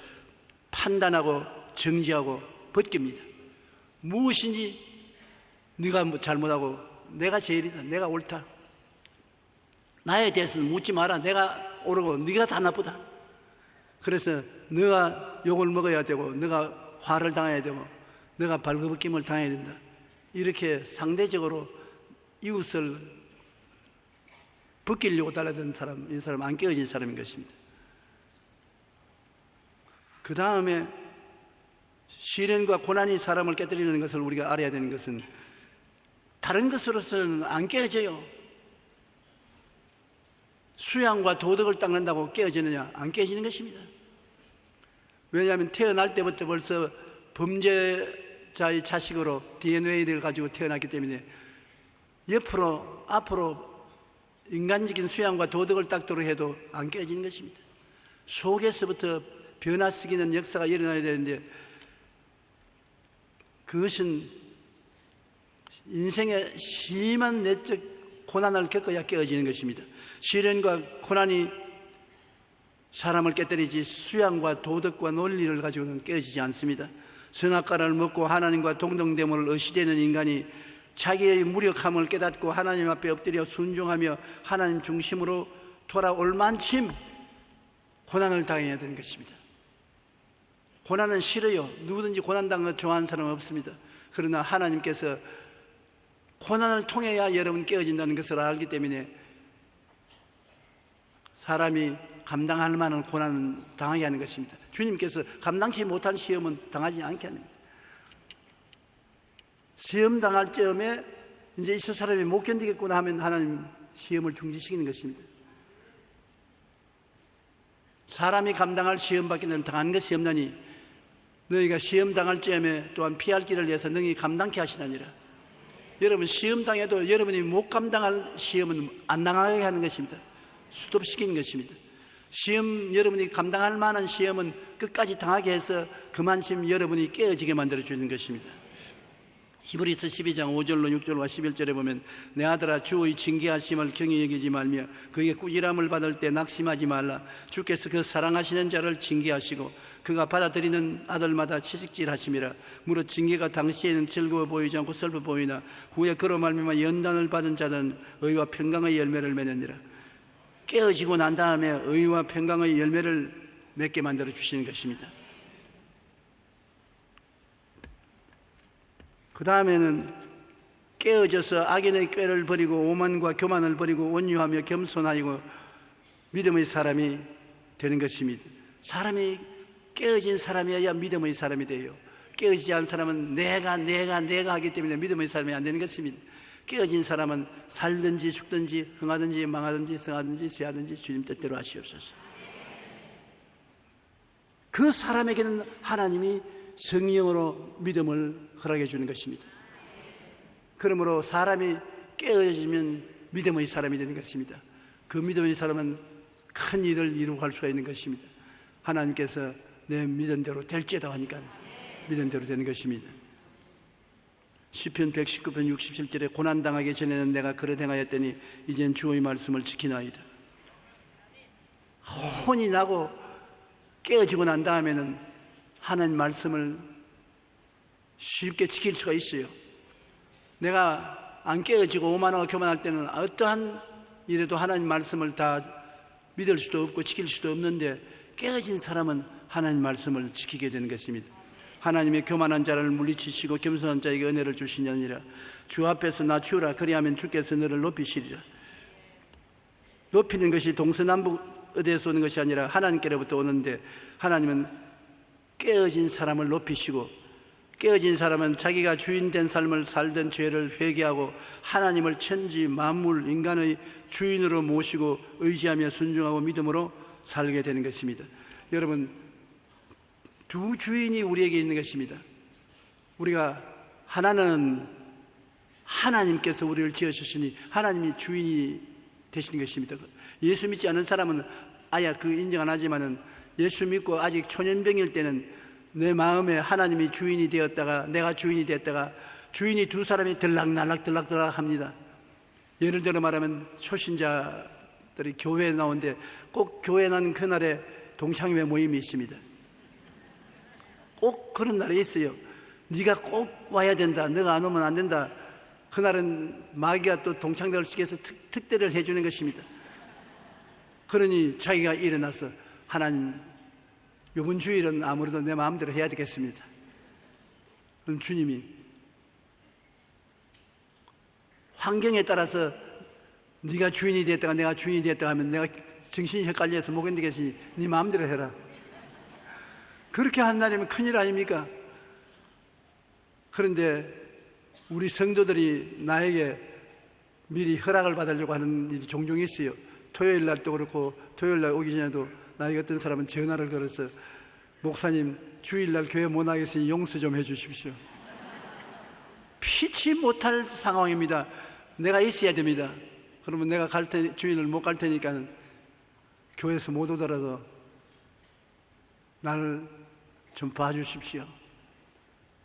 판단하고 정지하고 벗깁니다. 무엇인지 네가 잘못하고 내가 제일이다, 내가 옳다, 나에 대해서는 묻지 마라, 내가 옳고 네가 다 나쁘다. 그래서 네가 욕을 먹어야 되고 네가 화를 당해야 되고 네가 발버벗김을 당해야 된다. 이렇게 상대적으로 이웃을 벗기려고 달라드는 사람, 이 사람 안 깨어진 사람인 것입니다. 그 다음에 시련과 고난이 사람을 깨뜨리는 것을 우리가 알아야 되는 것은 다른 것으로서는 안 깨어져요. 수양과 도덕을 닦는다고 깨어지느냐? 안 깨어지는 것입니다. 왜냐하면 태어날 때부터 벌써 범죄자의 자식으로 DNA를 가지고 태어났기 때문에 앞으로 인간적인 수양과 도덕을 닦도록 해도 안 깨어지는 것입니다. 속에서부터 변화시키는 역사가 일어나야 되는데 그것은 인생의 심한 내적 고난을 겪어야 깨어지는 것입니다. 시련과 고난이 사람을 깨뜨리지 수양과 도덕과 논리를 가지고는 깨어지지 않습니다. 선악과를 먹고 하나님과 동등됨을 의시되는 인간이 자기의 무력함을 깨닫고 하나님 앞에 엎드려 순종하며 하나님 중심으로 돌아올 만큼 고난을 당해야 되는 것입니다. 고난은 싫어요. 누구든지 고난당한 거 좋아하는 사람은 없습니다. 그러나 하나님께서 고난을 통해야 여러분 깨어진다는 것을 알기 때문에 사람이 감당할 만한 고난은 당하게 하는 것입니다. 주님께서 감당치 못한 시험은 당하지 않게 합니다. 시험 당할 즈음에 이제 이 사람이 못 견디겠구나 하면 하나님 시험을 중지시키는 것입니다. 사람이 감당할 시험밖에는 당한 것이 없나니 너희가 시험 당할 즈음에 또한 피할 길을 위해서 능히 감당케 하시나니라. 여러분, 시험 당해도 여러분이 못 감당할 시험은 안 당하게 하는 것입니다. 스톱시키는 것입니다. 시험, 여러분이 감당할 만한 시험은 끝까지 당하게 해서 그만큼 여러분이 깨어지게 만들어주는 것입니다. 히브리서 12장 5절로 6절과 11절에 보면 내 아들아 주의 징계하심을 경히 여기지 말며 그에게 꾸지람을 받을 때 낙심하지 말라. 주께서 그 사랑하시는 자를 징계하시고 그가 받아들이는 아들마다 채찍질하심이라. 무릇 징계가 당시에는 즐거워 보이지 않고 슬퍼 보이나 후에 그로 말미암아 연단을 받은 자는 의와 평강의 열매를 맺느니라. 깨어지고 난 다음에 의와 평강의 열매를 맺게 만들어 주시는 것입니다. 그 다음에는 깨어져서 악인의 꾀를 버리고 오만과 교만을 버리고 온유하며 겸손하고 믿음의 사람이 되는 것입니다. 사람이 깨어진 사람이어야 믿음의 사람이 돼요. 깨어지지 않은 사람은 내가 하기 때문에 믿음의 사람이 안 되는 것입니다. 깨어진 사람은 살든지 죽든지 흥하든지 망하든지 성하든지 쇠하든지 주님 뜻대로 하시옵소서. 그 사람에게는 하나님이 성령으로 믿음을 허락해 주는 것입니다. 그러므로 사람이 깨어지면 믿음의 사람이 되는 것입니다. 그 믿음의 사람은 큰 일을 이루고 갈 수가 있는 것입니다. 하나님께서 내 믿은 대로 될지다 하니까 믿은 대로 되는 것입니다. 시편 119편 67절에 고난당하기 전에는 내가 그릇 행하였더니 이젠 주의 말씀을 지키나이다. 혼이 나고 깨어지고 난 다음에는 하나님 말씀을 쉽게 지킬 수가 있어요. 내가 안 깨어지고 오만하고 교만할 때는 어떠한 일에도 하나님 말씀을 다 믿을 수도 없고 지킬 수도 없는데 깨어진 사람은 하나님 말씀을 지키게 되는 것입니다. 하나님의 교만한 자를 물리치시고 겸손한 자에게 은혜를 주시니 아니라 주 앞에서 낮추라. 그리하면 주께서 너를 높이시리라. 높이는 것이 동서남북 어디에서 오는 것이 아니라 하나님께로부터 오는데 하나님은 깨어진 사람을 높이시고 깨어진 사람은 자기가 주인된 삶을 살던 죄를 회개하고 하나님을 천지 만물 인간의 주인으로 모시고 의지하며 순종하고 믿음으로 살게 되는 것입니다. 여러분, 두 주인이 우리에게 있는 것입니다. 우리가 하나는 하나님께서 우리를 지으셨으니 하나님이 주인이 되시는 것입니다. 예수 믿지 않은 사람은 아예 그 인정 안 하지만은 예수 믿고 아직 초년병일 때는 내 마음에 하나님이 주인이 되었다가 내가 주인이 되었다가 주인이 두 사람이 들락날락 합니다. 예를 들어 말하면 초신자들이 교회에 나오는데 꼭 교회 나는 그날에 동창회 모임이 있습니다. 꼭 그런 날이 있어요. 네가 꼭 와야 된다. 너가 안 오면 안 된다. 그날은 마귀가 또 동창들을 시켜서 특대를 해주는 것입니다. 그러니 자기가 일어나서 하나님, 이번 주일은 아무래도 내 마음대로 해야 되겠습니다. 그럼 주님이 환경에 따라서 네가 주인이 됐다가 내가 주인이 됐다가 하면 내가 정신이 헷갈려서 못 견디겠으니 네 마음대로 해라. 그렇게 한다면 큰일 아닙니까? 그런데 우리 성도들이 나에게 미리 허락을 받으려고 하는 일이 종종 있어요. 토요일 날도 그렇고 토요일 날 오기 전에도 나에게 어떤 사람은 전화를 걸어서 목사님 주일날 교회 못 나겠으니 용서 좀 해주십시오. 피치 못할 상황입니다. 내가 있어야 됩니다. 그러면 내가 주일을 못 갈 테니까 교회에서 못 오더라도 나를 좀 봐주십시오.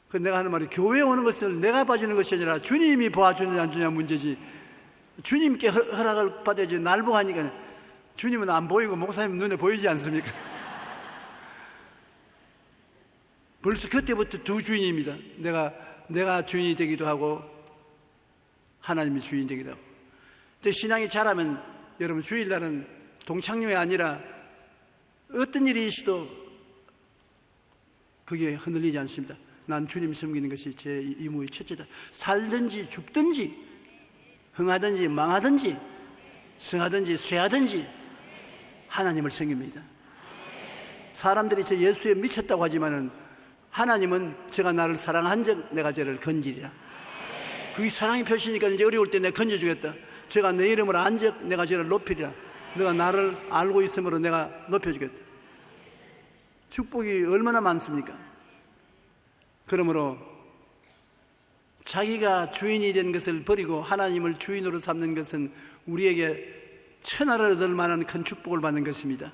그 내가 하는 말이 교회에 오는 것을 내가 봐주는 것이 아니라 주님이 봐주느냐 안 주느냐 문제지. 주님께 허락을 받아야지. 날 보고 하니까 주님은 안 보이고 목사님 눈에 보이지 않습니까? 벌써 그때부터 두 주인입니다. 내가 주인이 되기도 하고 하나님이 주인이 되기도 하고. 근데 신앙이 자라면 여러분 주일날은 동창회가 아니라 어떤 일이 있어도 그게 흔들리지 않습니다. 난 주님 섬기는 것이 제 임무의 첫째다. 살든지 죽든지 흥하든지 망하든지 성하든지 쇠하든지 하나님을 섬깁니다. 사람들이 저 예수에 미쳤다고 하지만은 하나님은 제가 나를 사랑한 적 내가 저를 건지리라. 그게 사랑의 표시니까 이제 어려울 때 내가 건져주겠다. 제가 내 이름을 안적 내가 저를 높이리라. 너가 나를 알고 있으므로 내가 높여주겠다. 축복이 얼마나 많습니까? 그러므로 자기가 주인이 된 것을 버리고 하나님을 주인으로 삼는 것은 우리에게 천하를 얻을 만한 큰 축복을 받는 것입니다.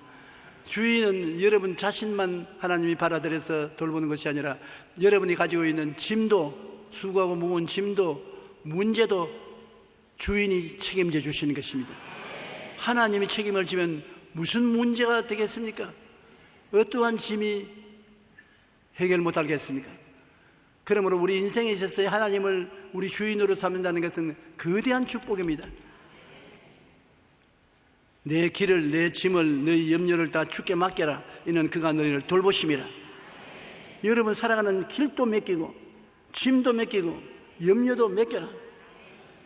주인은 여러분 자신만 하나님이 받아들여서 돌보는 것이 아니라 여러분이 가지고 있는 짐도, 수고하고 무거운 짐도, 문제도 주인이 책임져 주시는 것입니다. 하나님이 책임을 지면 무슨 문제가 되겠습니까? 어떠한 짐이 해결 못하겠습니까? 그러므로 우리 인생에 있어서 하나님을 우리 주인으로 삼는다는 것은 거대한 축복입니다. 내 길을, 내 짐을, 너희 염려를 다 주께 맡겨라. 이는 그가 너희를 돌보심이라. 여러분 살아가는 길도 맡기고 짐도 맡기고 염려도 맡겨라.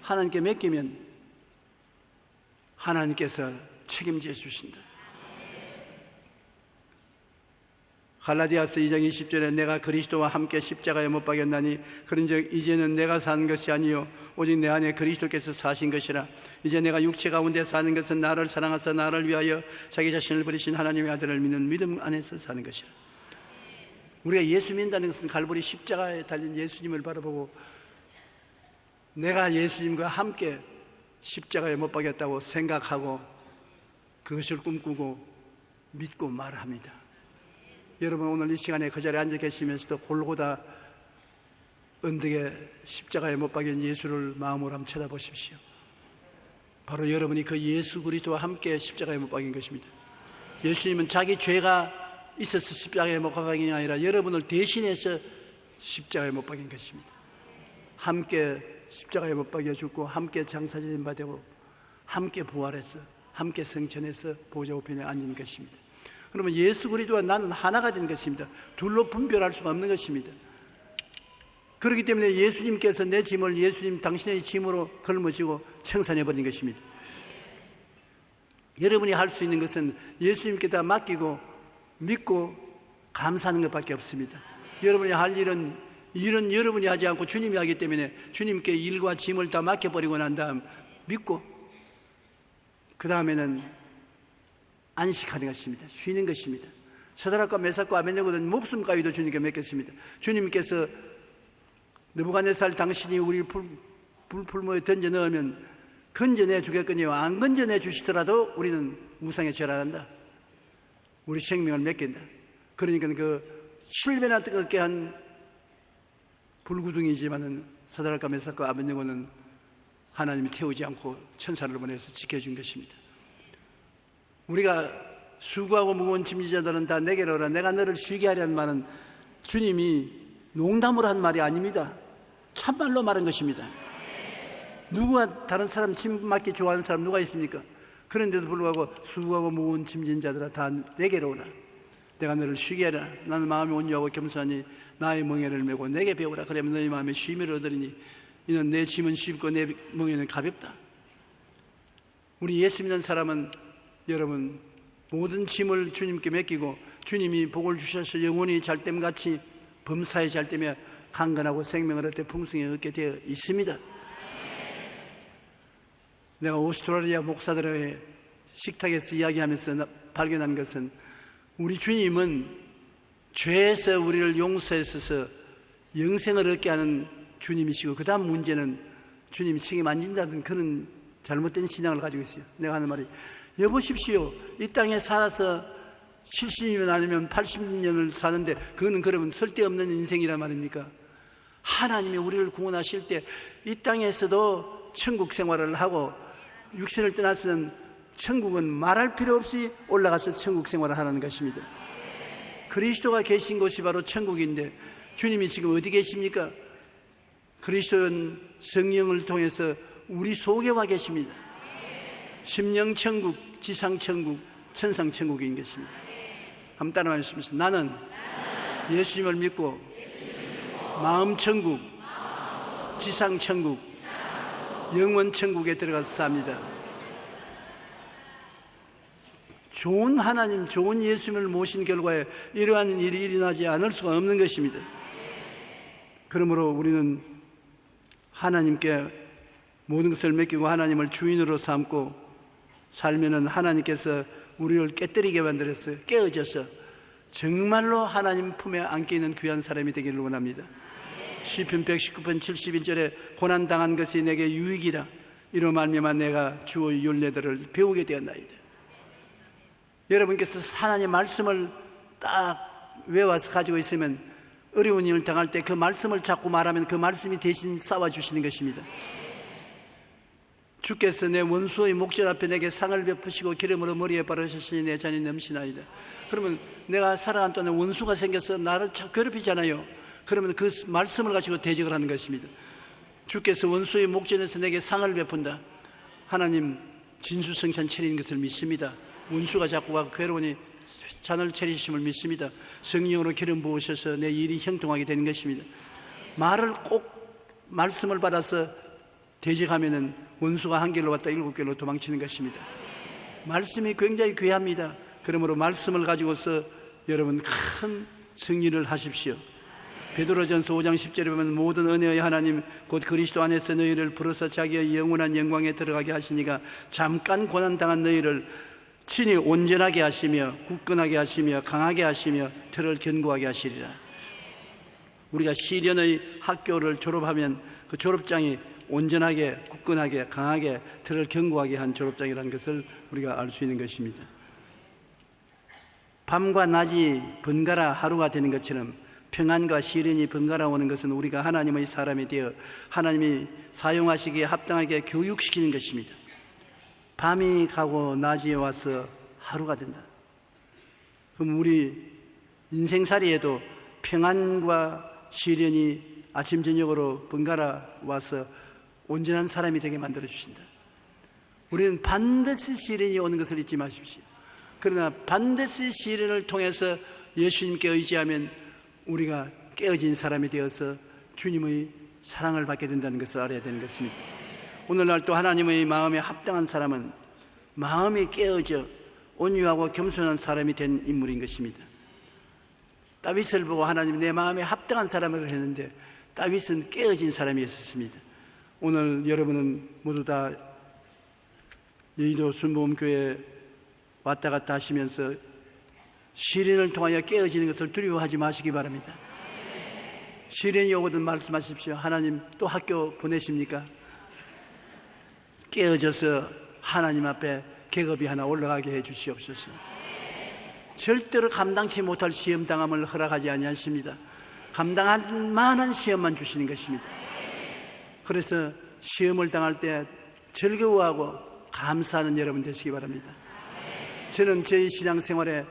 하나님께 맡기면 하나님께서 책임져 주신다. 갈라디아서 2장 20절에 내가 그리스도와 함께 십자가에 못 박였나니 그런즉 이제는 내가 사는 것이 아니요 오직 내 안에 그리스도께서 사신 것이라. 이제 내가 육체 가운데 사는 것은 나를 사랑하사 나를 위하여 자기 자신을 버리신 하나님의 아들을 믿는 믿음 안에서 사는 것이라. 우리가 예수 믿는다는 것은 갈보리 십자가에 달린 예수님을 바라보고 내가 예수님과 함께 십자가에 못 박였다고 생각하고 그것을 꿈꾸고 믿고 말합니다. 여러분 오늘 이 시간에 그 자리에 앉아 계시면서도 골고다 언덕에 십자가에 못 박인 예수를 마음으로 한번 쳐다보십시오. 바로 여러분이 그 예수 그리스도와 함께 십자가에 못 박인 것입니다. 예수님은 자기 죄가 있어서 십자가에 못 박인 게 아니라 여러분을 대신해서 십자가에 못 박인 것입니다. 함께 십자가에 못 박여 죽고 함께 장사진 바 되고 함께 부활해서 함께 성천해서 보좌 우편에 앉은 것입니다. 그러면 예수 그리스도와 나는 하나가 된 것입니다. 둘로 분별할 수가 없는 것입니다. 그렇기 때문에 예수님께서 내 짐을 예수님 당신의 짐으로 걸머지고 청산해버린 것입니다. 여러분이 할 수 있는 것은 예수님께 다 맡기고 믿고 감사하는 것밖에 없습니다. 여러분이 할 일은 여러분이 하지 않고 주님이 하기 때문에 주님께 일과 짐을 다 맡겨버리고 난 다음 믿고 그 다음에는 안식하는 것입니다. 쉬는 것입니다. 서다락과 메삭과 아벤네고는 목숨 가위도 주님께 맡겼습니다. 주님께서 느부갓네살 당신이 우리 불풀모에 던져 넣으면 건져내 주겠거니와 안 건져내 주시더라도 우리는 우상에 절하한다. 우리 생명을 맡긴다. 그러니까 그 7배나 뜨겁게 한 불구둥이지만은 서다락과 메삭과 아벤네고는 하나님이 태우지 않고 천사를 보내서 지켜준 것입니다. 우리가 수고하고 무거운 짐지자들은 다 내게로 오라. 내가 너를 쉬게 하려는 말은 주님이 농담으로 한 말이 아닙니다. 참말로 말한 것입니다. 누가 다른 사람 짐 맡기 좋아하는 사람 누가 있습니까? 그런데도 불구하고 수고하고 무거운 짐진 자들아 다 내게로 오라. 내가 너를 쉬게 하라. 나는 마음이 온유하고 겸손하니 나의 멍에를 메고 내게 배우라. 그러면 너희 마음에 쉼을 얻으리니 이는 내 짐은 쉽고 내 멍에는 가볍다. 우리 예수 믿는 사람은 여러분 모든 짐을 주님께 맡기고 주님이 복을 주셔서 영혼이 잘됨같이 범사에 잘되며 강건하고 생명을 얻되 풍성히 얻게 되어 있습니다. 내가 오스트레일리아 목사들의 식탁에서 이야기하면서 발견한 것은 우리 주님은 죄에서 우리를 용서해서 영생을 얻게 하는 주님이시고 그 다음 문제는 주님이 책임 안 진다는 그런 잘못된 신앙을 가지고 있어요. 내가 하는 말이 여보십시오. 이 땅에 살아서 70년 아니면 80년을 사는데 그거는 그러면 쓸데없는 인생이란 말입니까? 하나님이 우리를 구원하실 때 이 땅에서도 천국 생활을 하고 육신을 떠나서는 천국은 말할 필요 없이 올라가서 천국 생활을 하는 것입니다. 그리스도가 계신 곳이 바로 천국인데 주님이 지금 어디 계십니까? 그리스도는 성령을 통해서 우리 속에 와 계십니다. 심령천국, 지상천국, 천상천국인 것입니다. 한번 따라 말씀하십시오. 나는 예수님을 믿고 마음천국, 지상천국, 영원천국에 들어가서 삽니다. 좋은 하나님, 좋은 예수님을 모신 결과에 이러한 일이 일어나지 않을 수가 없는 것입니다. 그러므로 우리는 하나님께 모든 것을 맡기고 하나님을 주인으로 삼고 살면은 하나님께서 우리를 깨뜨리게 만들었어요. 깨어져서 정말로 하나님 품에 안겨 있는 귀한 사람이 되기를 원합니다. 시편 119편 71절에 고난당한 것이 내게 유익이라 이로 말미암아 내가 주의 율례들을 배우게 되었나이다. 여러분께서 하나님의 말씀을 딱 외워서 가지고 있으면 어려운 일을 당할 때 그 말씀을 자꾸 말하면 그 말씀이 대신 싸워주시는 것입니다. 주께서 내 원수의 목전 앞에 내게 상을 베푸시고 기름으로 머리에 바르셨으니 내 잔이 넘치나이다. 그러면 내가 살아간 동안 원수가 생겨서 나를 참 괴롭히잖아요. 그러면 그 말씀을 가지고 대적을 하는 것입니다. 주께서 원수의 목전에서 내게 상을 베푼다. 하나님 진수성찬 차리는 것을 믿습니다. 원수가 자꾸 와서 괴로우니 잔을 차리심을 믿습니다. 성령으로 기름 부으셔서 내 일이 형통하게 되는 것입니다. 말을 꼭 말씀을 받아서 대적하면은 원수가 한 길로 왔다 7길로 도망치는 것입니다. 말씀이 굉장히 귀합니다. 그러므로 말씀을 가지고서 여러분 큰 승리를 하십시오. 베드로전서 5장 10절에 보면 모든 은혜의 하나님 곧 그리스도 안에서 너희를 부르사 자기의 영원한 영광에 들어가게 하시니가 잠깐 고난당한 너희를 친히 온전하게 하시며 굳건하게 하시며 강하게 하시며 틀을 견고하게 하시리라. 우리가 시련의 학교를 졸업하면 그 졸업장이 온전하게 굳건하게 강하게 틀을 견고하게 한 졸업장이라는 것을 우리가 알 수 있는 것입니다. 밤과 낮이 번갈아 하루가 되는 것처럼 평안과 시련이 번갈아 오는 것은 우리가 하나님의 사람이 되어 하나님이 사용하시기에 합당하게 교육시키는 것입니다. 밤이 가고 낮이 와서 하루가 된다. 그럼 우리 인생살이에도 평안과 시련이 아침 저녁으로 번갈아 와서 온전한 사람이 되게 만들어 주신다. 우리는 반드시 시련이 오는 것을 잊지 마십시오. 그러나 반드시 시련을 통해서 예수님께 의지하면 우리가 깨어진 사람이 되어서 주님의 사랑을 받게 된다는 것을 알아야 되는 것입니다. 오늘날 또 하나님의 마음에 합당한 사람은 마음이 깨어져 온유하고 겸손한 사람이 된 인물인 것입니다. 다윗을 보고 하나님이 내 마음에 합당한 사람을 했는데 다윗은 깨어진 사람이었습니다. 오늘 여러분은 모두 다 여의도 순복음교회에 왔다 갔다 하시면서 시련을 통하여 깨어지는 것을 두려워하지 마시기 바랍니다. 시련이 오거든 말씀하십시오. 하나님 또 학교 보내십니까? 깨어져서 하나님 앞에 계급이 하나 올라가게 해 주시옵소서. 절대로 감당치 못할 시험 당함을 허락하지 아니하십니다. 감당할 만한 시험만 주시는 것입니다. 그래서 시험을 당할 때 즐거워하고 감사하는 여러분 되시기 바랍니다. 저는 제 신앙생활에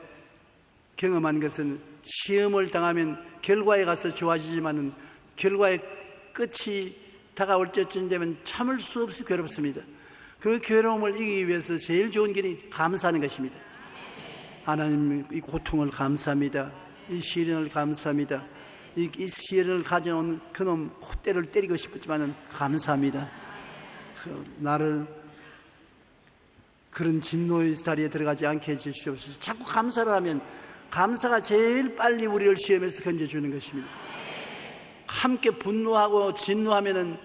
경험한 것은 시험을 당하면 결과에 가서 좋아지지만은 결과의 끝이 다가올 때쯤 되면 참을 수 없이 괴롭습니다. 그 괴로움을 이기기 위해서 제일 좋은 길이 감사하는 것입니다. 하나님 이 고통을 감사합니다. 이 시련을 감사합니다. 이 시련을 가져온 그놈 콧대를 때리고 싶었지만은 감사합니다. 나를 그런 진노의 자리에 들어가지 않게 해주시옵소서. 자꾸 감사를 하면 감사가 제일 빨리 우리를 시험에서 건져주는 것입니다. 함께 분노하고 진노하면은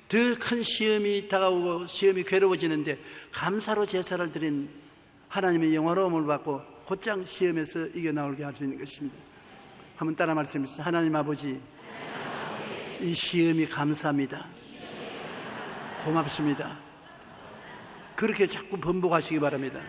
더 큰 시험이 다가오고 시험이 괴로워지는데 감사로 제사를 드린 하나님의 영화로움을 받고 곧장 시험에서 이겨나오게 할 수 있는 것입니다. 한번 따라 말씀해주세요. 하나님 아버지, 이 시험이 감사합니다. 고맙습니다. 그렇게 자꾸 번복하시기 바랍니다.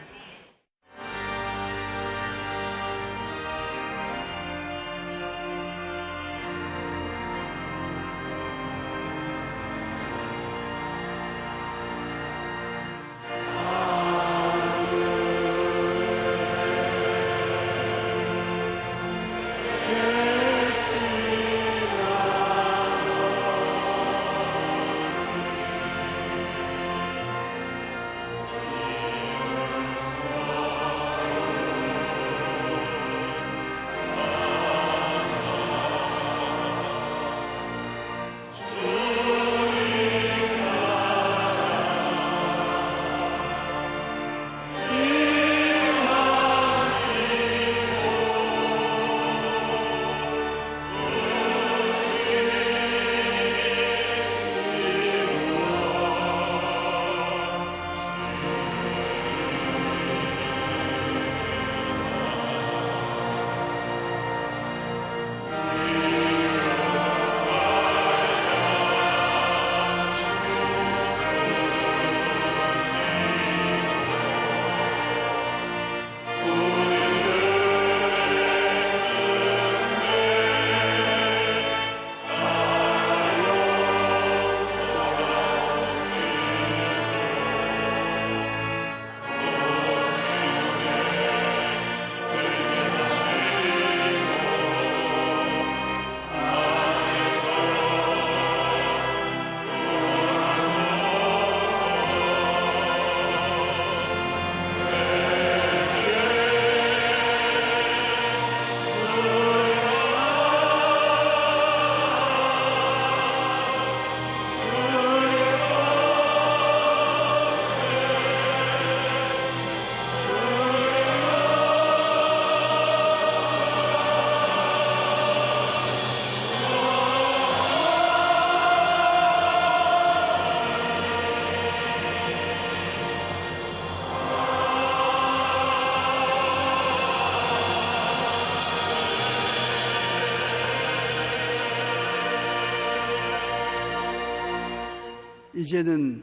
이제는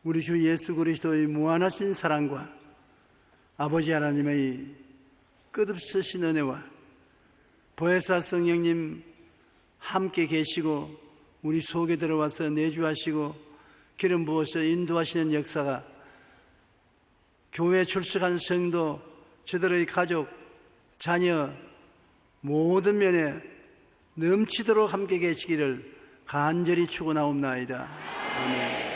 우리 주 예수 그리스도의 무한하신 사랑과 아버지 하나님의 끝없으신 은혜와 보혜사 성령님 함께 계시고 우리 속에 들어와서 내주하시고 기름 부어서 인도하시는 역사가 교회에 출석한 성도, 저들의 가족, 자녀 모든 면에 넘치도록 함께 계시기를 간절히 축원하옵나이다. 아멘.